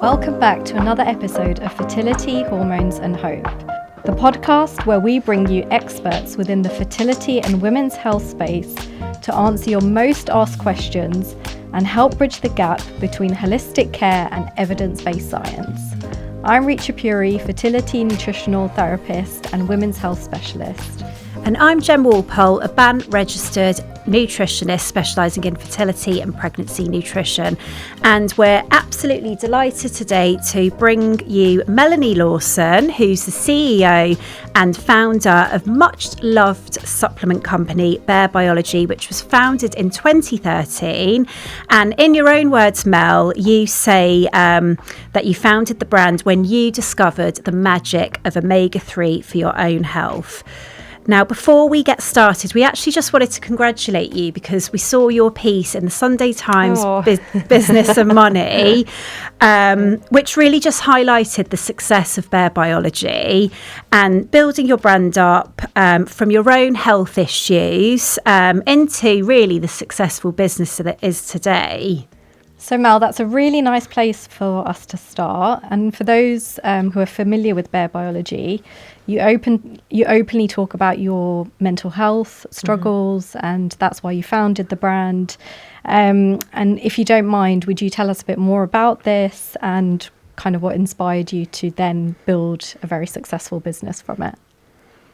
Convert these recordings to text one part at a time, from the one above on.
Welcome back to another episode of Fertility, Hormones and Hope, the podcast where we bring you experts within the fertility and women's health space to answer your most asked questions and help bridge the gap between holistic care and evidence-based science. I'm Richa Puri, fertility nutritional therapist and women's health specialist. And I'm Jen Walpole, a BAN-registered nutritionist specialising in fertility and pregnancy nutrition. And we're absolutely delighted today to bring you Melanie Lawson, who's the CEO and founder of much-loved supplement company, Bare Biology, which was founded in 2013. And in your own words, Mel, you say that you founded the brand when you discovered the magic of omega-3 for your own health. Now, before we get started, we actually just wanted to congratulate you because we saw your piece in the Sunday Times Business and Money, which really just highlighted the success of Bare Biology and building your brand up from your own health issues into really the successful business that it is today. So Mel, that's a really nice place for us to start. And for those who are familiar with Bare Biology, you openly talk about your mental health struggles, and that's why you founded the brand. And if you don't mind, would you tell us a bit more about this and kind of what inspired you to then build a very successful business from it?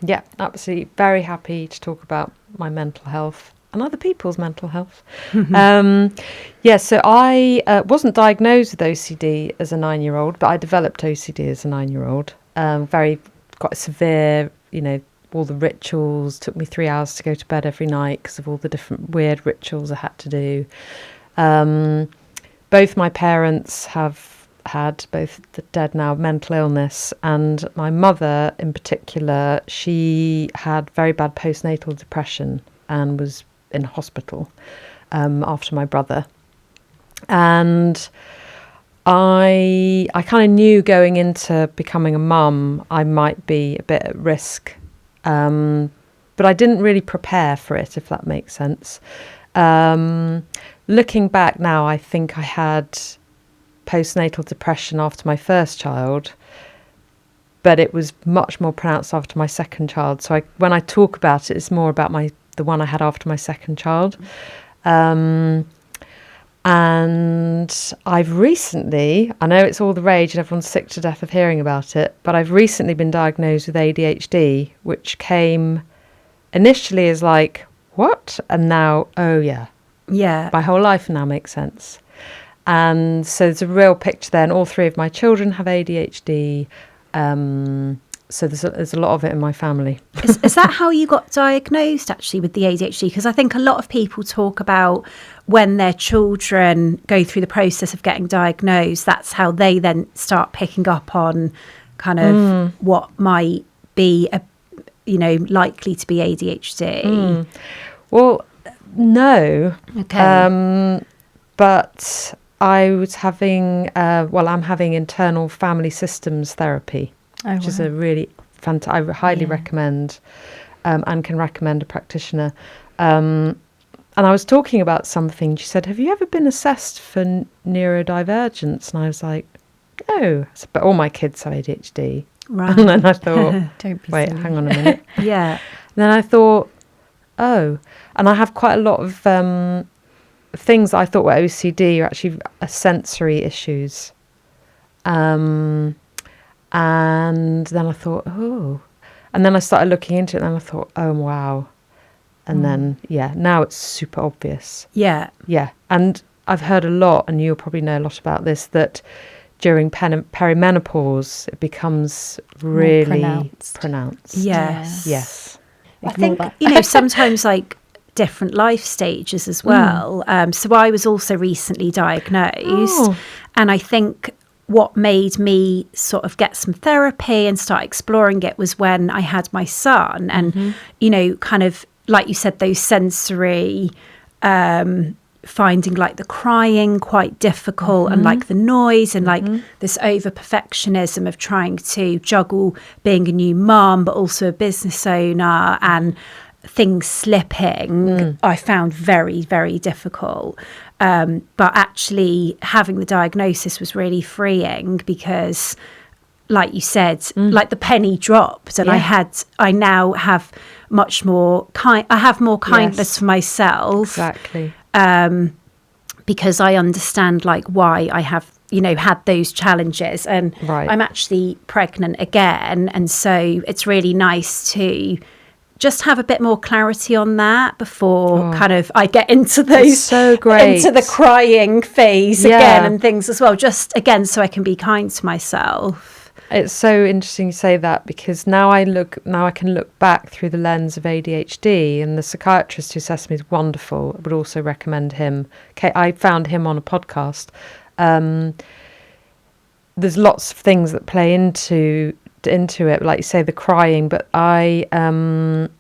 Yeah, absolutely. Very happy to talk about my mental health and other people's mental health. So I wasn't diagnosed with OCD as a 9-year-old, but I developed OCD as a 9-year-old. Quite severe, all the rituals. Took me 3 hours to go to bed every night because of all the different weird rituals I had to do. Both my parents have had, both the dead now, mental illness, and my mother in particular, she had very bad postnatal depression and was in hospital after my brother. And I kind of knew going into becoming a mum, I might be a bit at risk. But I didn't really prepare for it, if that makes sense. Looking back now, I think I had postnatal depression after my first child, but it was much more pronounced after my second child. So when I talk about it, it's more about the one I had after my second child. And I've recently, I know it's all the rage and everyone's sick to death of hearing about it, but I've recently been diagnosed with ADHD, which came initially as like, what? And now, oh yeah. Yeah. My whole life now makes sense. And so there's a real picture there, and all 3 of my children have ADHD. So there's a lot of it in my family. Is that how you got diagnosed, actually, with the ADHD? Because I think a lot of people talk about when their children go through the process of getting diagnosed, that's how they then start picking up on kind of what might be, likely to be ADHD. Well, no. Okay. But I was having, I'm having internal family systems therapy. Which is a really fantastic, I highly recommend and can recommend a practitioner. And I was talking about something. She said, have you ever been assessed for neurodivergence? And I was like, no. But all my kids have ADHD. Right. And then I thought, wait, silly. hang on a minute. Yeah. And then I thought, oh. And I have quite a lot of things that I thought were OCD are actually sensory issues. And then I thought, oh. And then I started looking into it and I thought, oh, wow. And then, now it's super obvious. Yeah. Yeah. And I've heard a lot, and you'll probably know a lot about this, that during perimenopause, it becomes really pronounced. Yes. Yes. I think, sometimes like different life stages as well. So I was also recently diagnosed, and I think what made me sort of get some therapy and start exploring it was when I had my son, and kind of like you said, those sensory finding like the crying quite difficult, and like the noise, and like this over perfectionism of trying to juggle being a new mum but also a business owner, and things slipping I found very, very difficult. But actually having the diagnosis was really freeing because, like you said, like the penny dropped, and I now have much more I have more kindness for myself. Exactly. Because I understand like why I have, had those challenges, and I'm actually pregnant again. And so it's really nice to just have a bit more clarity on that before kind of I get into those into the crying phase again and things as well, just again so I can be kind to myself. It's so interesting you say that, because now I can look back through the lens of ADHD, and the psychiatrist who assessed me is wonderful. I would also recommend him. I found him on a podcast. There's lots of things that play into it, like you say, the crying, but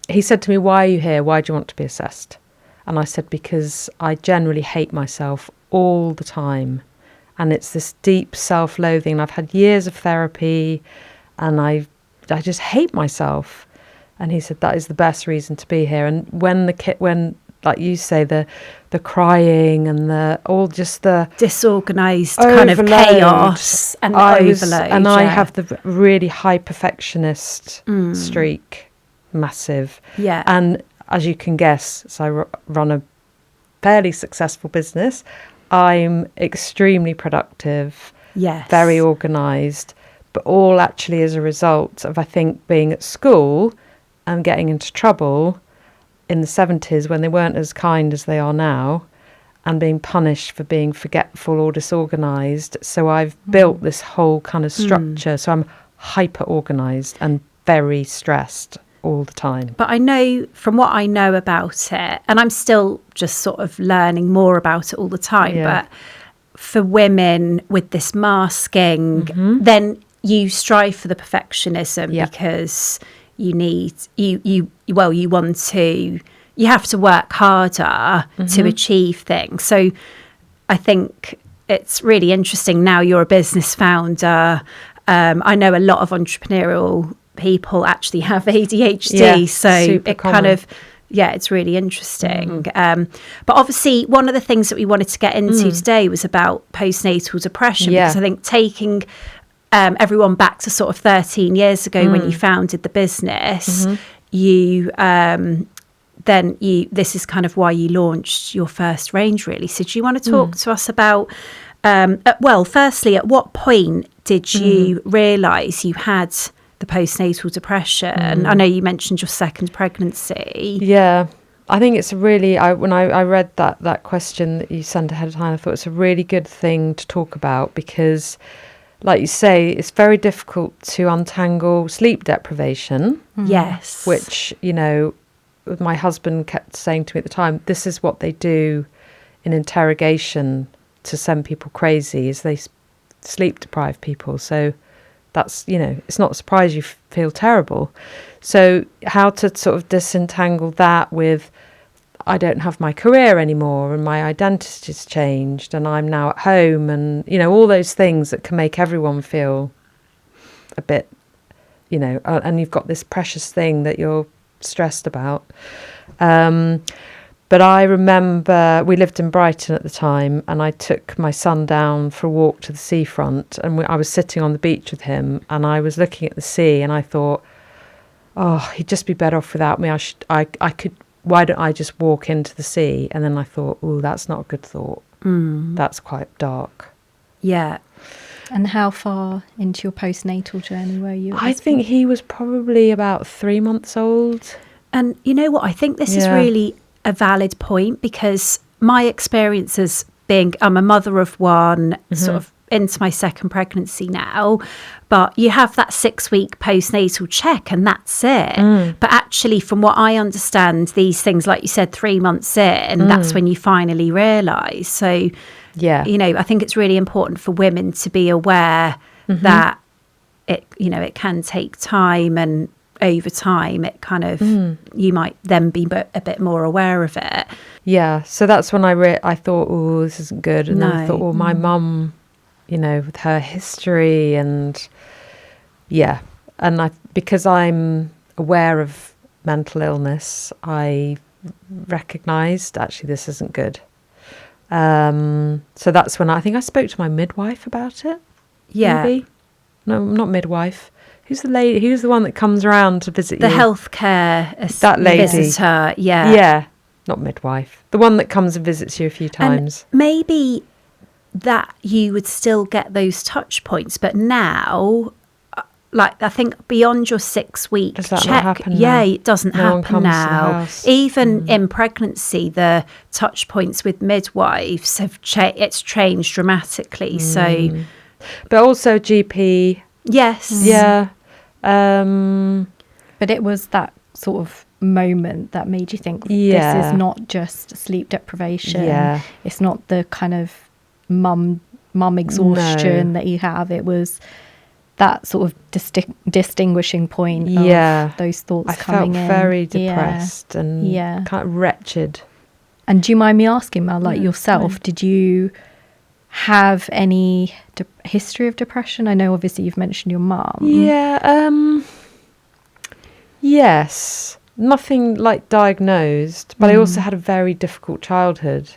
he said to me, why are you here, why do you want to be assessed? And I said, because I generally hate myself all the time, and it's this deep self-loathing, and I've had years of therapy, and I just hate myself. And he said, that is the best reason to be here. And when like you say, the crying and the disorganized kind of chaos and overload. And I have the really high perfectionist streak, massive. Yeah. And as you can guess, so I run a fairly successful business. I'm extremely productive, very organised, but all actually as a result of, I think, being at school and getting into trouble in the 70s when they weren't as kind as they are now, and being punished for being forgetful or disorganised. So I've built this whole kind of structure. So I'm hyper organised and very stressed all the time. But I know from what I know about it, and I'm still just sort of learning more about it all the time, but for women with this masking, then you strive for the perfectionism because you need you have to work harder to achieve things. So I think it's really interesting now you're a business founder. I know a lot of entrepreneurial people actually have ADHD, so it common. Kind of it's really interesting. But obviously one of the things that we wanted to get into today was about postnatal depression, because I think taking everyone back to sort of 13 years ago when you founded the business, this is kind of why you launched your first range, really. So do you want to talk to us about firstly, at what point did you realise you had the postnatal depression? I know you mentioned your second pregnancy. I think it's when I read that question that you sent ahead of time, I thought it's a really good thing to talk about, because like you say, it's very difficult to untangle sleep deprivation. Yes. Which, my husband kept saying to me at the time, this is what they do in interrogation to send people crazy, is they sleep deprive people. So that's, it's not a surprise you feel terrible. So how to sort of disentangle that with, I don't have my career anymore and my identity's changed and I'm now at home, and, all those things that can make everyone feel a bit, and you've got this precious thing that you're stressed about. But I remember we lived in Brighton at the time, and I took my son down for a walk to the seafront, and I was sitting on the beach with him, and I was looking at the sea, and I thought, oh, he'd just be better off without me. Why don't I just walk into the sea? And then I thought, oh, that's not a good thought. That's quite dark. Yeah. And how far into your postnatal journey were you? I think he was probably about 3 months old. And you know what? I think this is really a valid point, because my experience as I'm a mother of one, sort of into my second pregnancy now, but you have that 6-week postnatal check and that's it. But actually, from what I understand, these things, like you said, 3 months in, that's when you finally realise. So, I think it's really important for women to be aware that it can take time, and over time it kind of you might then be a bit more aware of it. So that's when I thought, oh, this isn't good. And then I thought, well, my mum, with her history, and because I'm aware of mental illness, I recognised actually this isn't good. So that's when I think I spoke to my midwife about it. Yeah. Maybe. No, not midwife. Who's the lady? Who's the one that comes around to visit The you? healthcare That lady. visitor. Yeah. Yeah. Not midwife. The one that comes and visits you a few times. And maybe that you would still get those touch points, but now, like, I think beyond your 6 week Does that check, not happen yeah, now? it doesn't No one happen comes to the now. house. Even in pregnancy, the touch points with midwives have it's changed dramatically. So, But also GP. yes, Yeah. But it was that sort of moment that made you think this Yeah. is not just sleep deprivation. Yeah. It's not the kind of mum exhaustion that you have. It was that sort of distinguishing point Yeah. of those thoughts I coming felt in. very depressed and Yeah. kind of wretched. And do you mind me asking, Mel, like yourself, did you have any history of depression? I know obviously you've mentioned your mum. Yeah. Yes. Nothing like diagnosed, but I also had a very difficult childhood.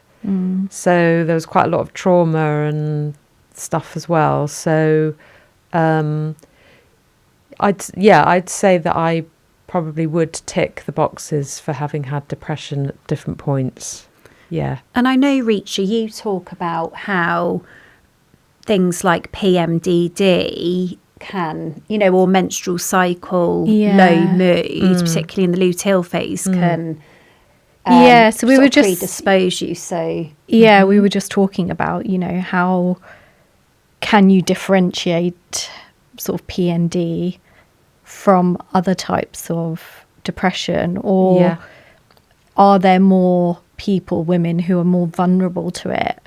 So there was quite a lot of trauma and stuff as well. So I'd say that I probably would tick the boxes for having had depression at different points. Yeah. And I know, Reacher, you talk about how things like PMDD can, or menstrual cycle, low mood, particularly in the luteal phase, can So we sort were of just predispose you. So we were just talking about, how can you differentiate sort of PND from other types of depression, or are there more women who are more vulnerable to it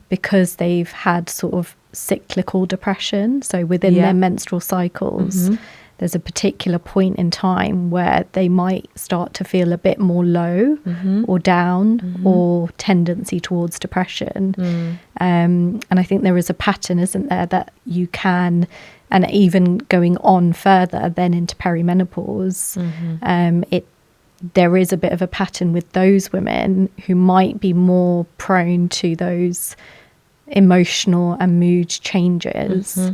because they've had sort of cyclical depression? So within their menstrual cycles, there's a particular point in time where they might start to feel a bit more low or down or tendency towards depression. And I think there is a pattern, isn't there, that you can, and even going on further then into perimenopause, there is a bit of a pattern with those women who might be more prone to those emotional and mood changes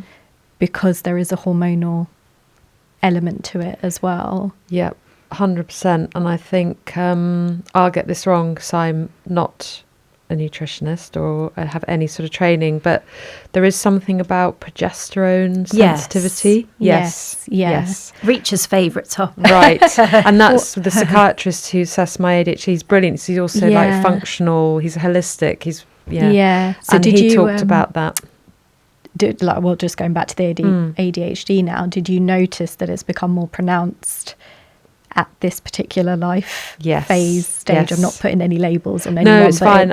because there is a hormonal element to it as well. Yeah, 100%. And I think I'll get this wrong because I'm not a nutritionist or I have any sort of training, but there is something about progesterone sensitivity. Yes. Reacher's favourite topic. Right. And that's the psychiatrist who assessed my ADHD. He's brilliant. He's also like functional. He's holistic. He's So and he talked about that. Just going back to the ADHD now, did you notice that it's become more pronounced at this particular life phase stage? I'm not putting any labels on anyone. No, it's fine.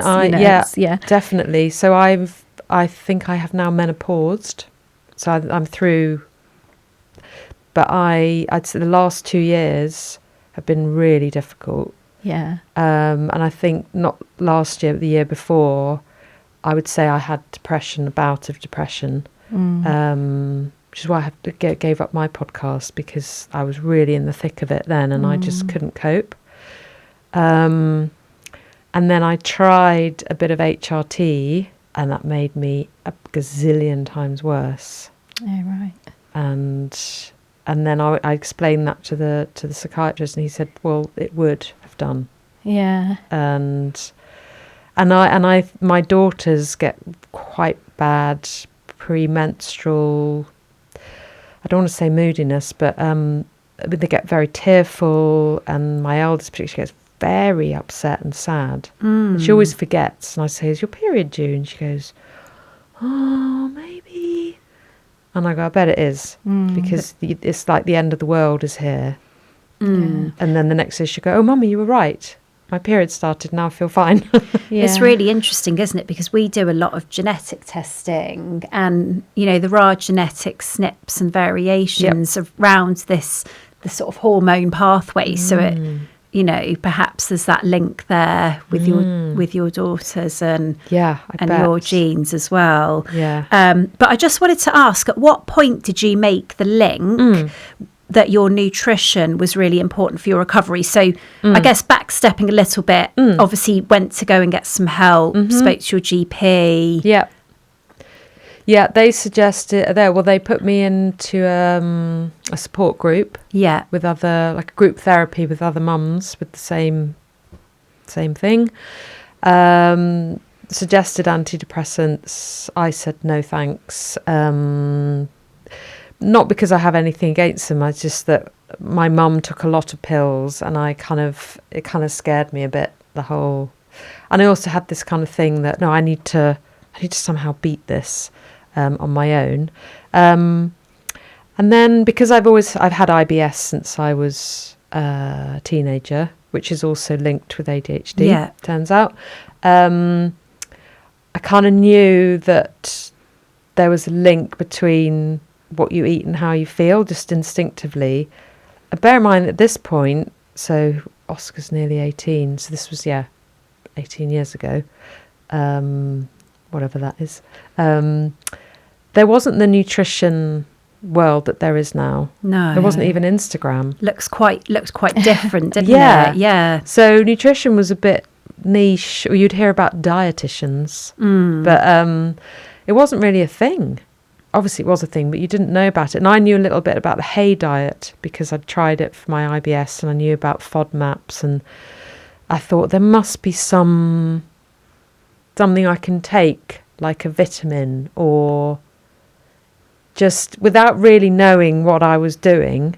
Definitely. So I think I have now menopaused. So I'm through. But I'd say the last 2 years have been really difficult. Yeah. And I think not last year, but the year before, I would say I had a bout of depression. Which is why I gave up my podcast, because I was really in the thick of it then and I just couldn't cope. And then I tried a bit of HRT and that made me a gazillion times worse. Oh, right. And then I explained that to the psychiatrist and he said, well, it would have done. Yeah. And my daughters get quite bad premenstrual, I don't want to say moodiness, but they get very tearful, and my eldest particularly gets very upset and sad. And she always forgets, and I say, is your period due? And she goes, oh, maybe. And I go, I bet it is, because it's like the end of the world is here. And then the next day she'll go, oh, Mummy, you were right. My period started, now I feel fine. It's really interesting, isn't it? Because we do a lot of genetic testing and, there are genetic SNPs and variations around the sort of hormone pathway. So it, perhaps there's that link there with your daughters and your genes as well. Yeah. But I just wanted to ask, at what point did you make the link that your nutrition was really important for your recovery. So I guess backstepping a little bit, obviously went to go and get some help, spoke to your GP. Yeah, they suggested they put me into a support group. Yeah. With other, like a group therapy with other mums with the same thing. Suggested antidepressants. I said no thanks. Not because I have anything against them. It's just that my mum took a lot of pills, and it kind of scared me a bit. And I also had this kind of thing that no, I need to somehow beat this on my own. And then because I've had IBS since I was a teenager, which is also linked with ADHD. Yeah. Turns out, I kind of knew that there was a link between what you eat and how you feel, just instinctively. Bear in mind at this point, so Oscar's nearly 18, so this was 18 years ago, whatever that is. There wasn't the nutrition world that there is now. No, there wasn't even Instagram. Looked quite different, didn't it? Yeah. So nutrition was a bit niche, or you'd hear about dietitians, but it wasn't really a thing. Obviously it was a thing, but you didn't know about it. And I knew a little bit about the hay diet because I'd tried it for my IBS, and I knew about FODMAPs, and I thought there must be something I can take, like a vitamin, or just without really knowing what I was doing.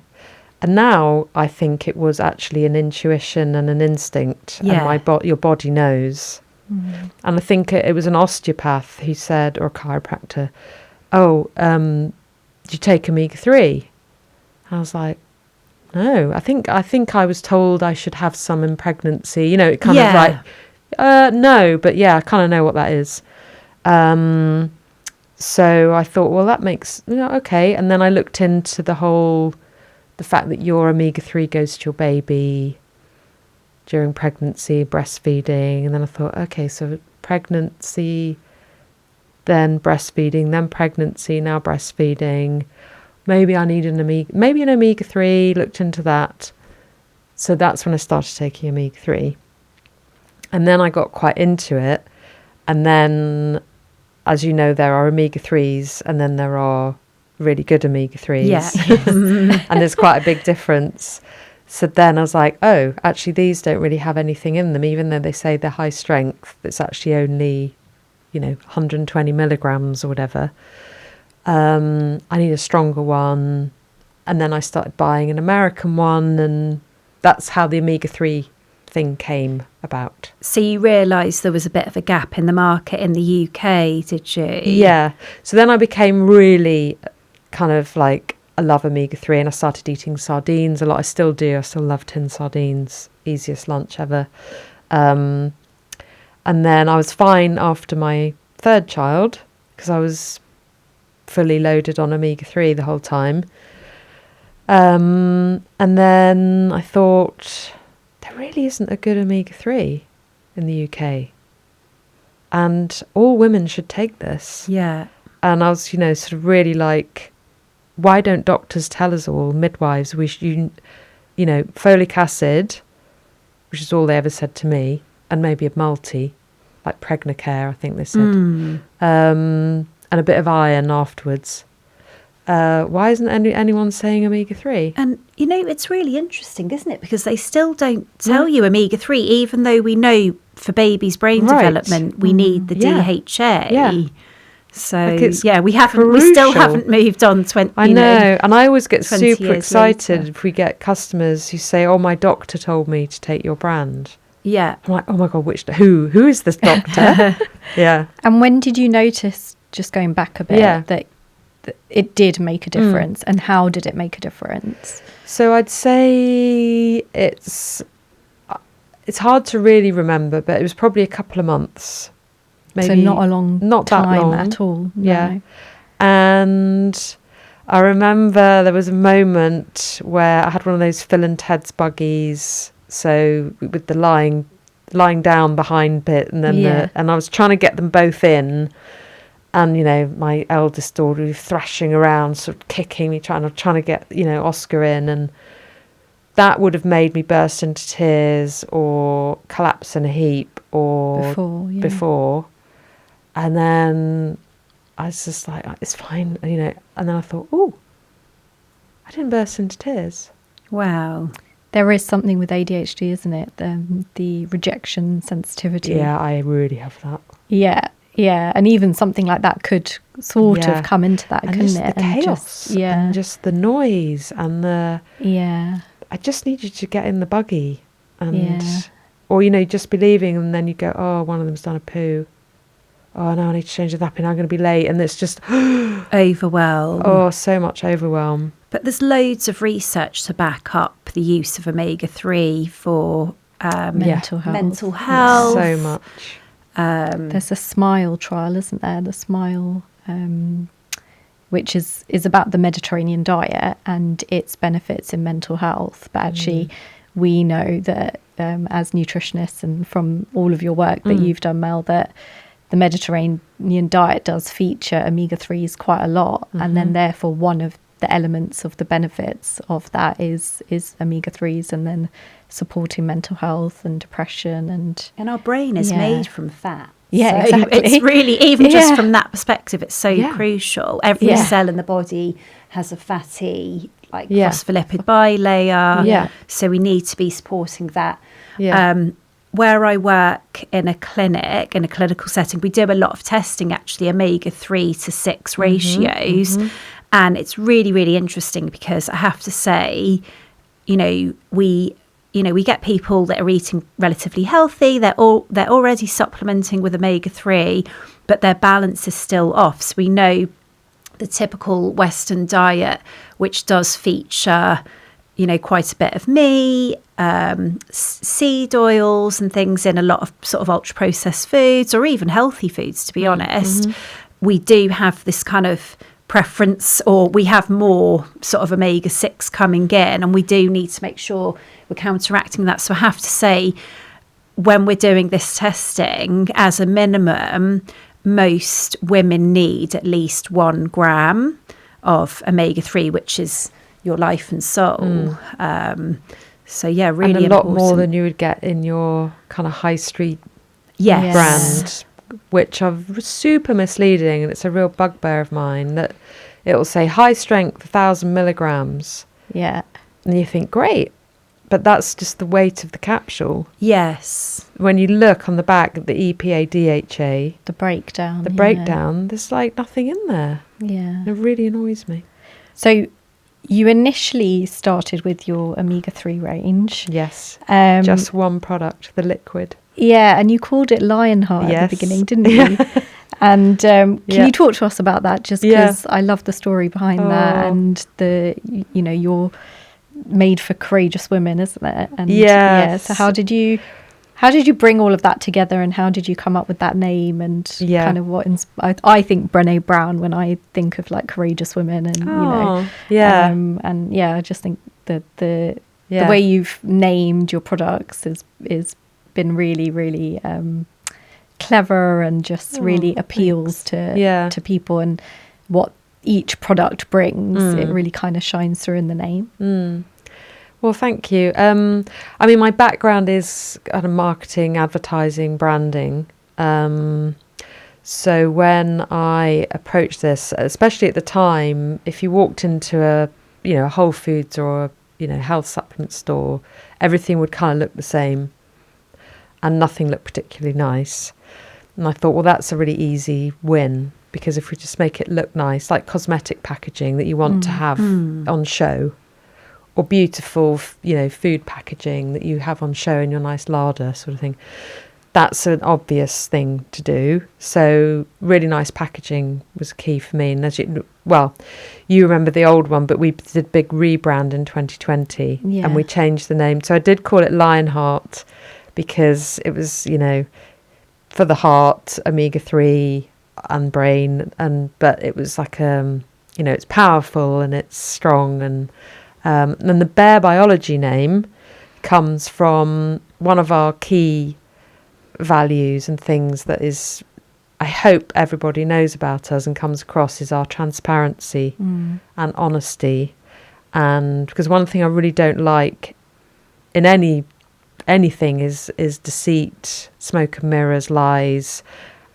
And now I think it was actually an intuition and an instinct, and your body knows. And I think it was an osteopath who said, or a chiropractor, do you take omega-3? I was like, no, I think I was told I should have some in pregnancy, it kind of like, no, but yeah, I kind of know what that is. So I thought, well, that makes, okay. And then I looked into the fact that your omega-3 goes to your baby during pregnancy, breastfeeding. And then I thought, okay, so pregnancy, then breastfeeding, then pregnancy, now breastfeeding. Maybe I need an omega-3, looked into that. So that's when I started taking omega-3. And then I got quite into it. And then, as you know, there are omega-3s, and then there are really good omega-3s. Yeah. And there's quite a big difference. So then I was like, oh, actually these don't really have anything in them, even though they say they're high strength. It's actually only 120 milligrams or whatever. I need a stronger one. And then I started buying an American one, and that's how the omega-3 thing came about. So you realised there was a bit of a gap in the market in the UK, did you? Yeah. So then I became really kind of like, I love omega-3, and I started eating sardines a lot. I still do. I still love tin sardines. Easiest lunch ever. And then I was fine after my third child because I was fully loaded on omega-3 the whole time. And then I thought, there really isn't a good omega-3 in the UK. And all women should take this. Yeah. And I was, sort of really like, why don't doctors tell us all, midwives, folic acid, which is all they ever said to me, and maybe a multi, like Pregnacare, I think they said, and a bit of iron afterwards. Why isn't anyone saying omega-3? And, it's really interesting, isn't it? Because they still don't tell you omega-3, even though we know for babies' brain development, we need the DHA. Yeah. So, we still haven't moved on 20 I know. And I always get super excited later. if we get customers who say, oh, my doctor told me to take your brand. Yeah. I'm like, oh my God, who is this doctor? Yeah. And when did you notice, just going back a bit, that it did make a difference, and how did it make a difference? So I'd say it's hard to really remember, but it was probably a couple of months. Maybe so not a long not time that long. at all. No. Yeah. And I remember there was a moment where I had one of those Phil and Ted's buggies, so with the lying down behind bit, and then and I was trying to get them both in, And, you know, my eldest daughter was thrashing around, sort of kicking me, trying to get, you know, Oscar in. And that would have made me burst into tears or collapse in a heap or before. And then I was just like, it's fine, you know. And then I thought, oh, I didn't burst into tears. Wow. There is something with ADHD, isn't it? The rejection sensitivity. Yeah, I really have that. Yeah. Yeah, and even something like that could sort of come into that, and couldn't just it? The chaos, and just the noise, and I just need you to get in the buggy, and or, you know, just be leaving, and then you go, oh, one of them's done a poo. Oh no, I need to change the napping. I'm going to be late, and it's just overwhelm. Oh, so much overwhelm. But there's loads of research to back up the use of omega-3 for mental health. So much. There's a SMILE trial, isn't there? The SMILE, which is about the Mediterranean diet and its benefits in mental health. But actually, we know that as nutritionists, and from all of your work that you've done, Mel, that the Mediterranean diet does feature omega-3s quite a lot. And then therefore one of the elements of the benefits of that is omega-3s, and then supporting mental health and depression. And our brain is made from fat. Yeah, so exactly. It's really, even just from that perspective, it's so crucial. Every cell in the body has a fatty, like phospholipid bilayer. Yeah. So we need to be supporting that. Yeah. Where I work in a clinic, in a clinical setting, we do a lot of testing, actually, omega-3 to 6 ratios. And it's really, really interesting because I have to say, we get people that are eating relatively healthy. They're already supplementing with omega-3, but their balance is still off. So we know the typical Western diet, which does feature, quite a bit of meat, seed oils and things in a lot of sort of ultra processed foods, or even healthy foods, to be honest. We do have this kind of preference, or we have more sort of omega-6 coming in, and we do need to make sure we're counteracting that. So I have to say, when we're doing this testing, as a minimum, most women need at least 1 gram of omega-3, which is your life and soul. So yeah, really and a lot important. more than you would get in your kind of high street Yes. brand, which are super misleading, and it's a real bugbear of mine that it will say high strength 1,000 milligrams. Yeah. And you think, great, but that's just the weight of the capsule. Yes. When you look on the back at the EPA, DHA, The breakdown. there's like nothing in there. Yeah. It really annoys me. So you initially started with your omega-3 range. Yes. Um, Just one product, the liquid. Yeah, and you called it Lionheart at the beginning, didn't you? And can you talk to us about that? Just because I love the story behind that, and you're made for courageous women, isn't it? And so how did you bring all of that together, and how did you come up with that name, and kind of what I think Brené Brown when I think of like courageous women, and I just think that the way you've named your products is been really, really clever, and just really appeals to people, and what each product brings. It really kind of shines through in the name. Well, thank you. I mean, my background is kind of marketing, advertising, branding. So when I approached this, especially at the time, if you walked into a Whole Foods or a health supplement store, everything would kind of look the same, and nothing looked particularly nice. And I thought, well, that's a really easy win, because if we just make it look nice, like cosmetic packaging that you want to have on show, or beautiful, food packaging that you have on show in your nice larder sort of thing, that's an obvious thing to do. So really nice packaging was key for me. And you remember the old one, but we did a big rebrand in 2020 and we changed the name. So I did call it Lionheart, because it was, for the heart, omega-3 and brain, but it was like, it's powerful and it's strong. And the Bare Biology name comes from one of our key values and things that is I hope everybody knows about us and comes across is our transparency and honesty. And because one thing I really don't like in anything is deceit, smoke and mirrors, lies,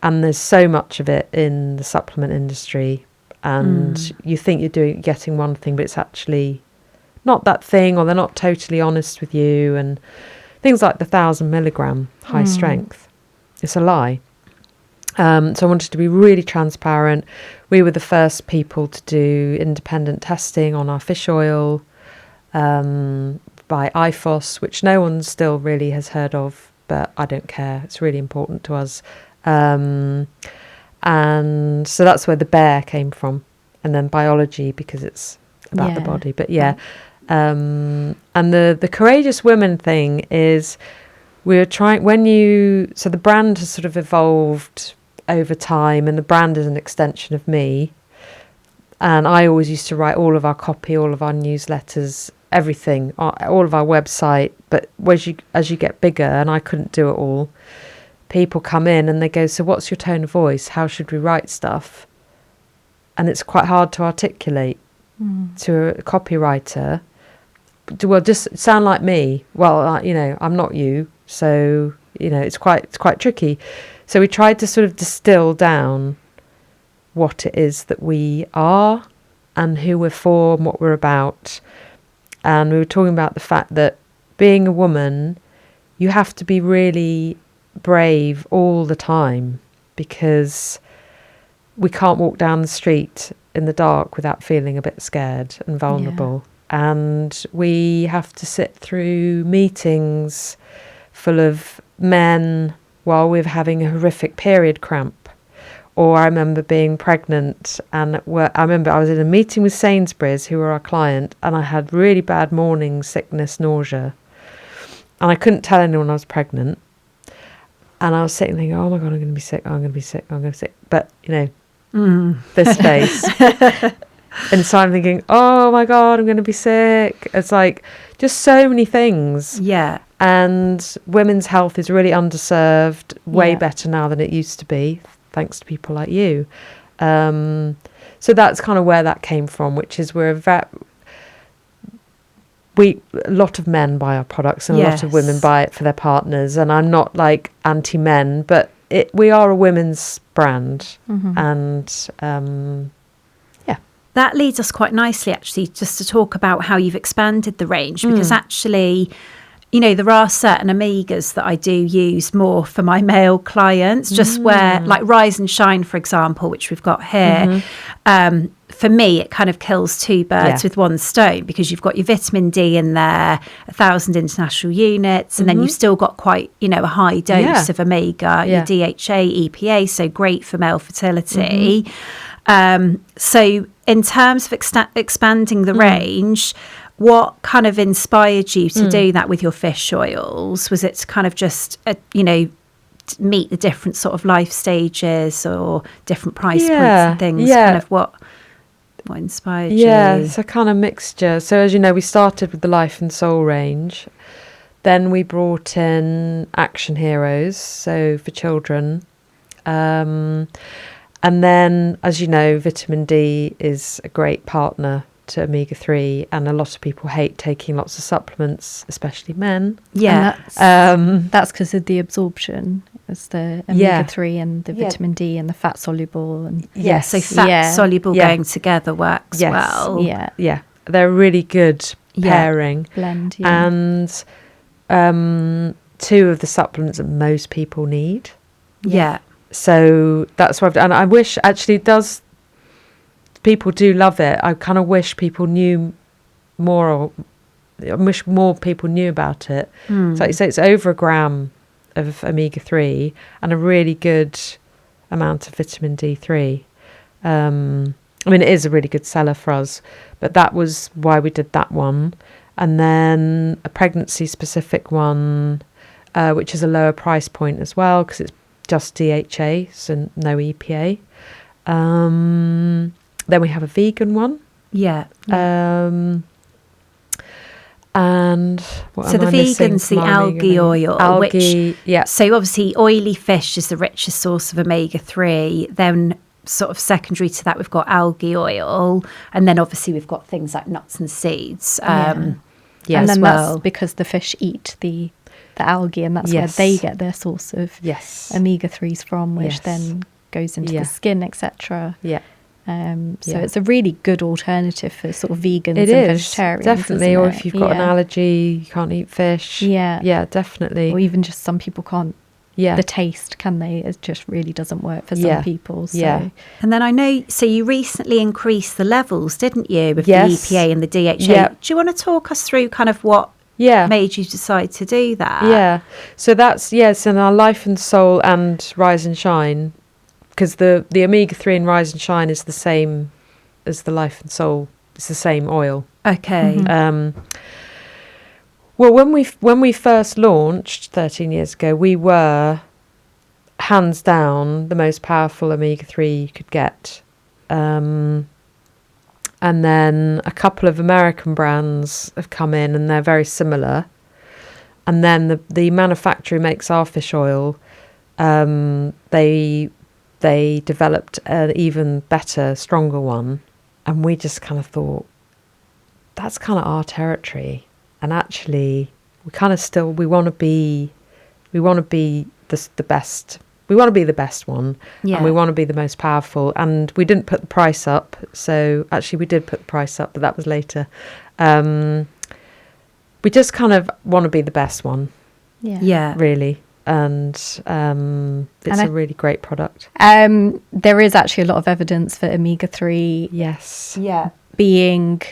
and there's so much of it in the supplement industry. And you think you're getting one thing, but it's actually not that thing, or they're not totally honest with you. And things like the 1,000 milligram high strength, it's a lie. So I wanted to be really transparent. We were the first people to do independent testing on our fish oil by IFOS, which no one still really has heard of, but I don't care. It's really important to us. And so that's where the bear came from. And then biology, because it's about the body. But and the courageous women thing is we're trying, so the brand has sort of evolved over time, and the brand is an extension of me. And I always used to write all of our copy, all of our newsletters, everything, all of our website. But as you get bigger, and I couldn't do it all, people come in and they go, so what's your tone of voice? How should we write stuff? And it's quite hard to articulate to a copywriter. Well, just sound like me. Well, I'm not you. So, it's quite tricky. So we tried to sort of distill down what it is that we are and who we're for and what we're about. And we were talking about the fact that being a woman, you have to be really brave all the time, because we can't walk down the street in the dark without feeling a bit scared and vulnerable. Yeah. And we have to sit through meetings full of men while we're having a horrific period cramp. Or I remember being pregnant, and I remember I was in a meeting with Sainsbury's, who were our client, and I had really bad morning sickness, nausea. And I couldn't tell anyone I was pregnant. And I was sitting thinking, oh my God, I'm going to be sick, I'm going to be sick, I'm going to be sick. But, this face. And so I'm thinking, oh my God, I'm going to be sick. It's like just so many things. Yeah. And women's health is really underserved, way better now than it used to be, thanks to people like you. So that's kind of where that came from, which is a lot of men buy our products, and a lot of women buy it for their partners. And I'm not like anti-men, but we are a women's brand. And that leads us quite nicely, actually, just to talk about how you've expanded the range, because actually, there are certain omegas that I do use more for my male clients, just where, like Rise and Shine, for example, which we've got here. For me, it kind of kills two birds with one stone, because you've got your vitamin D in there, 1,000 international units, and then you've still got quite, a high dose of omega, your DHA, EPA, so great for male fertility. So in terms of expanding the range, what kind of inspired you to do that with your fish oils? Was it to kind of just, meet the different sort of life stages or different price points and things? Kind of what inspired you? Yeah, it's a kind of mixture. So as you know, we started with the Life and Soul range. Then we brought in Action Heroes, so for children. And then, as you know, vitamin D is a great partner to omega-3, and a lot of people hate taking lots of supplements, especially men. Yeah, that's because of the absorption. It's the omega-3 and the vitamin D and the fat soluble. And so fat soluble going together works well. Yeah, they're a really good pairing. Blend, And two of the supplements that most people need. Yeah. So that's what I've done. And I wish, actually, people do love it. I kind of wish people knew more, or I wish more people knew about it. So like you say, it's over 1 gram of omega-3 and a really good amount of vitamin D3. I mean, it is a really good seller for us, but that was why we did that one. And then a pregnancy specific one, which is a lower price point as well, because it's just DHA, so no EPA. Then we have a vegan one. Yeah. And what So am the I missing vegan's from the our algae oil, algae, which yeah. so obviously oily fish is the richest source of omega-3. Then sort of secondary to that, we've got algae oil, and then obviously we've got things like nuts and seeds. Yeah, and as then well. that's because the fish eat the algae, and that's Yes. where they get their source of Yes. omega-3s from, which Yes. then goes into Yeah. the skin, etc. Yeah. So Yeah. it's a really good alternative for sort of vegans It and is, vegetarians. definitely. isn't Or it? if you've got an Yeah. allergy, you can't eat fish. Yeah. Yeah, definitely. Or even just some people can't, Yeah. the taste, can they? It just really doesn't work for Yeah. some people. So. Yeah. And then I know, so you recently increased the levels, didn't you, with Yes. the EPA and the DHA? Yeah. Do you want to talk us through kind of what Yeah. made you decide to do that? Yeah. So that's, yes, in our Life and Soul and Rise and Shine, because the omega-3 in Rise and Shine is the same as the Life and Soul. It's the same oil. Okay. Well, when we first launched 13 years ago, we were hands down the most powerful omega-3 you could get. And then a couple of American brands have come in, and they're very similar. And then the manufacturer who makes our fish oil, they developed an even better, stronger one. And we just kind of thought, that's kind of our territory. And actually, we kind of still, we want to be the best. We want to be the best one. Yeah. And we want to be the most powerful. And we didn't put the price up. So actually, we did put the price up, but that was later. We just kind of want to be the best one, Yeah. really. And it's a really great product. There is actually a lot of evidence for omega-3 Yes. Yeah. being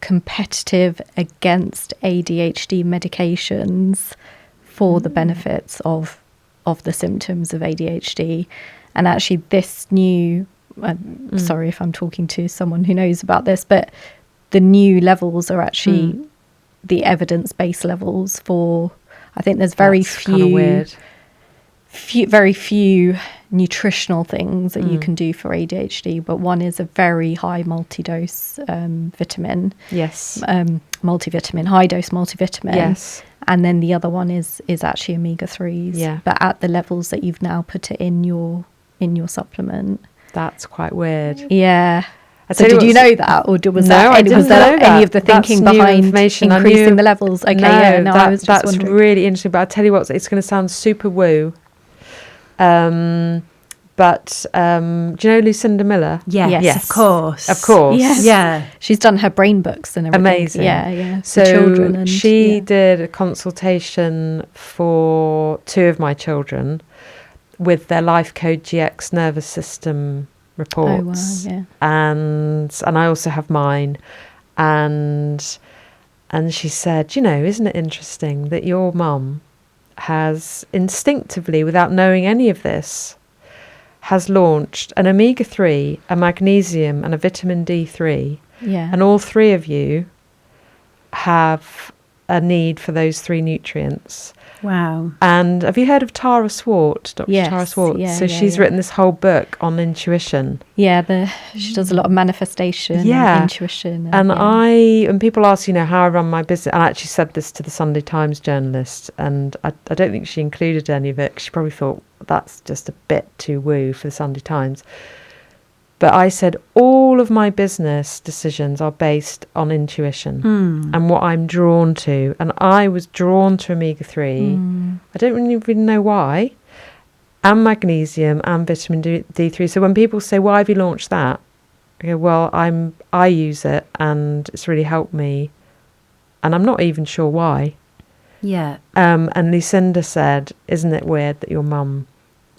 competitive against ADHD medications for the benefits of the symptoms of ADHD. And actually this new, sorry if I'm talking to someone who knows about this, but the new levels are actually the evidence-based levels for, I think there's very That's kind of weird. very few nutritional things that you can do for ADHD, but one is a very high multi-dose vitamin, Yes. multivitamin, high dose multivitamin. Yes. And then the other one is actually omega-3s, Yeah. but at the levels that you've now put it in your supplement. That's quite weird. Yeah. I So tell did you what, know that, or was No, that I any, was didn't there know that. any of the thinking That's new behind information. I increasing knew- the levels? Okay, No, yeah, no, I was just that's wondering. really interesting. But I'll tell you what, it's going to sound super woo. But do you know Lucinda Miller? Yes, Yes. of course. Of course. Yes. Yeah. She's done her brain books and everything. Amazing. Yeah, yeah. So for children and, she yeah. did a consultation for 2 of my children with their Life Code GX nervous system reports. Oh, wow, yeah. And I also have mine. And she said, isn't it interesting that your mum has instinctively, without knowing any of this, has launched an omega-3, a magnesium and a vitamin D3. Yeah. And all 3 of you have a need for those 3 nutrients. Wow. And have you heard of Tara Swart, Dr. Yes, Tara Swart? yeah, So yeah, she's yeah. written this whole book on intuition. Yeah, she does a lot of manifestation Yeah. and intuition. And yeah. and people ask, how I run my business. And I actually said this to the Sunday Times journalist, and I don't think she included any of it, 'cause she probably thought that's just a bit too woo for the Sunday Times. But I said all of my business decisions are based on intuition and what I'm drawn to. And I was drawn to omega-3. I don't really know why. And magnesium and vitamin D3. So when people say, why have you launched that? I go, well, I use it and it's really helped me. And I'm not even sure why. Yeah. And Lucinda said, isn't it weird that your mum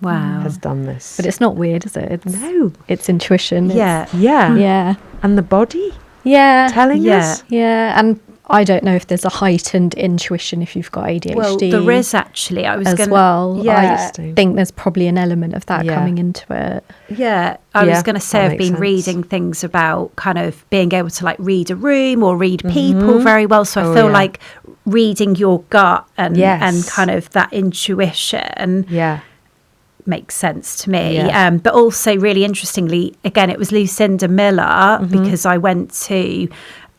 Wow. has done this? But it's not weird, is it? No. It's intuition. Yeah. Yeah. Yeah. And the body Yeah. telling Yeah. us. Yeah. And I don't know if there's a heightened intuition if you've got ADHD. Well, there is actually. I was as going well. Yeah. I Interesting. think there's probably an element of that Yeah. coming into it. Yeah, I was Yeah, going to say that I've makes been sense. reading things about kind of being able to like read a room or read people very well. So I Oh, feel yeah. like reading your gut and Yes. kind of that intuition Yeah. makes sense to me. Yeah. But also really interestingly, again, it was Lucinda Miller because I went to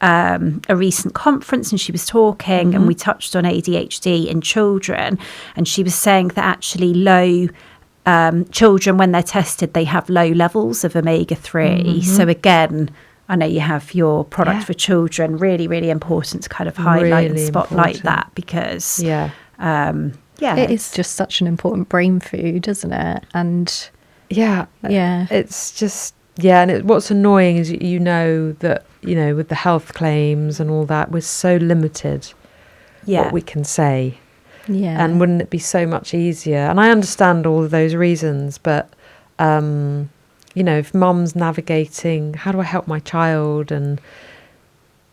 a recent conference, and she was talking, and we touched on ADHD in children, and she was saying that actually children, when they're tested, they have low levels of omega-3. So again, I know you have your product for children. Really, really important to kind of highlight and spotlight that, because it is just such an important brain food, isn't it? And it's just and what's annoying is that with the health claims and all that, we're so limited what we can say. And wouldn't it be so much easier? And I understand all of those reasons, but if mum's navigating, how do I help my child? And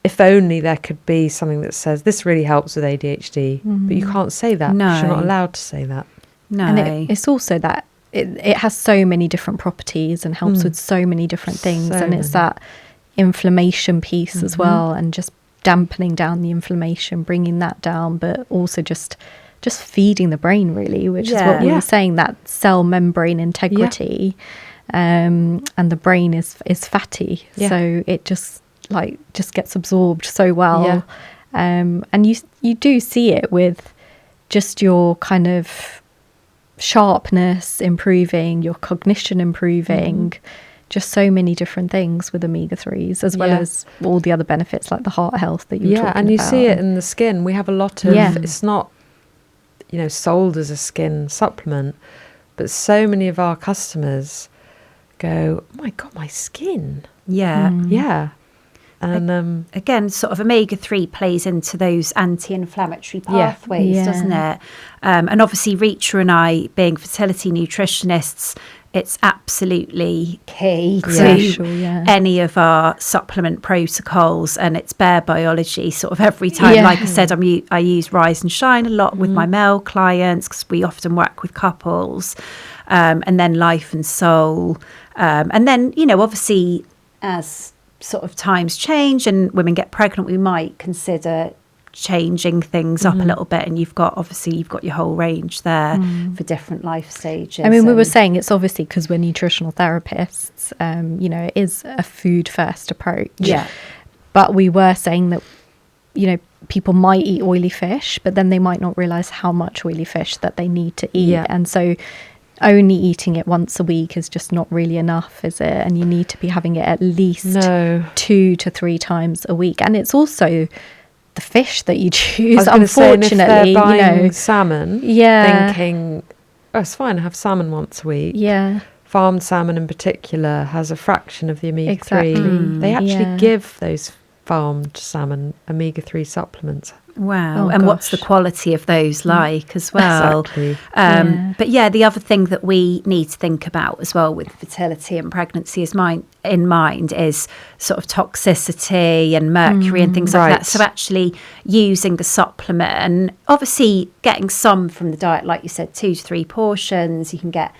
if only there could be something that says this really helps with ADHD, but you can't say that. No. You're not allowed to say that. No. And it's also that it has so many different properties and helps with so many different things. And it's that inflammation piece as well, and just dampening down the inflammation, bringing that down, but also just feeding the brain, really, which is what we were saying, that cell membrane integrity. And the brain is fatty, so it just gets absorbed so well. And you do see it with just your kind of sharpness improving, your cognition improving, just so many different things with omega-3s, as well as all the other benefits like the heart health that you were talking about. And you see it in the skin. We have a lot of it's not sold as a skin supplement, but so many of our customers go, oh my god, my skin. And again, sort of omega-3 plays into those anti-inflammatory pathways, doesn't it? And obviously Richa and I, being fertility nutritionists, it's absolutely key to any of our supplement protocols, and it's bare biology sort of every time. Like I said, I use Rise and Shine a lot with my male clients, because we often work with couples, and then Life and Soul. And then, obviously, as sort of times change and women get pregnant, we might consider changing things up a little bit, and you've got your whole range there for different life stages. I mean, we were saying it's obviously because we're nutritional therapists, it is a food first approach. But we were saying that people might eat oily fish, but then they might not realize how much oily fish that they need to eat, and so only eating it once a week is just not really enough, is it? And you need to be having it at least 2 to 3 times a week. And it's also the fish that you choose. Unfortunately, say, if they're buying salmon, thinking, oh, it's fine, I have salmon once a week. Farmed salmon in particular has a fraction of the omega-3. They actually give those farmed salmon omega-3 supplements. Wow. And what's the quality of those like as well? Exactly. But the other thing that we need to think about as well with fertility and pregnancy is is sort of toxicity and mercury and things like that. So actually using the supplement, obviously getting some from the diet, like you said, 2 to 3 portions. You can get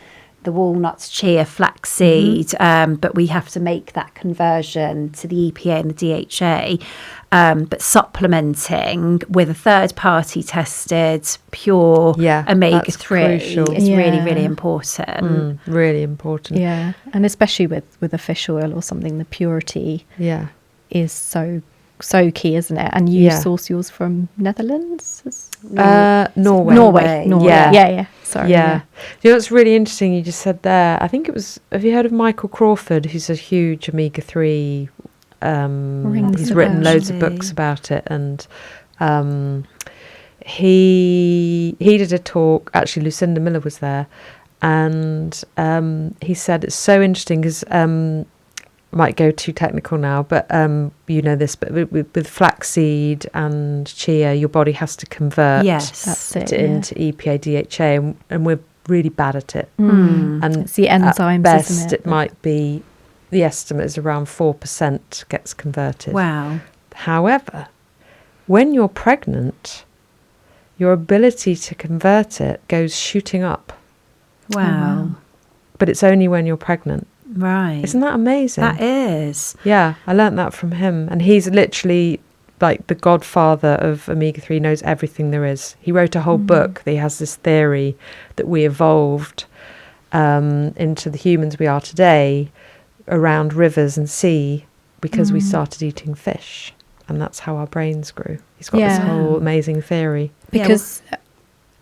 the walnuts, chia, flaxseed, but we have to make that conversion to the EPA and the DHA. But supplementing with a third-party tested pure omega-3 is really, really important. Really important. Yeah, and especially with a fish oil or something, the purity is so key, isn't it? And you source yours from Netherlands? Norway. Yeah. Sorry. Yeah. You know what's really interesting you just said there? I think it was, have you heard of Michael Crawford, who's a huge omega-3 he's written loads of books about it, and he did a talk, actually Lucinda Miller was there, and he said it's so interesting because might go too technical now, but this, but with flaxseed and chia, your body has to convert into EPA, DHA, and we're really bad at it. And it's the enzymes, at best, isn't it might be, the estimate is around 4% gets converted. Wow. However, when you're pregnant, your ability to convert it goes shooting up. Wow. But it's only when you're pregnant. Right. Isn't that amazing? That is. Yeah, I learnt that from him. And he's literally like the godfather of omega-3, knows everything there is. He wrote a whole book. He has this theory that we evolved into the humans we are today around rivers and sea because we started eating fish. and that's how our brains grew. He's got this whole amazing theory. Because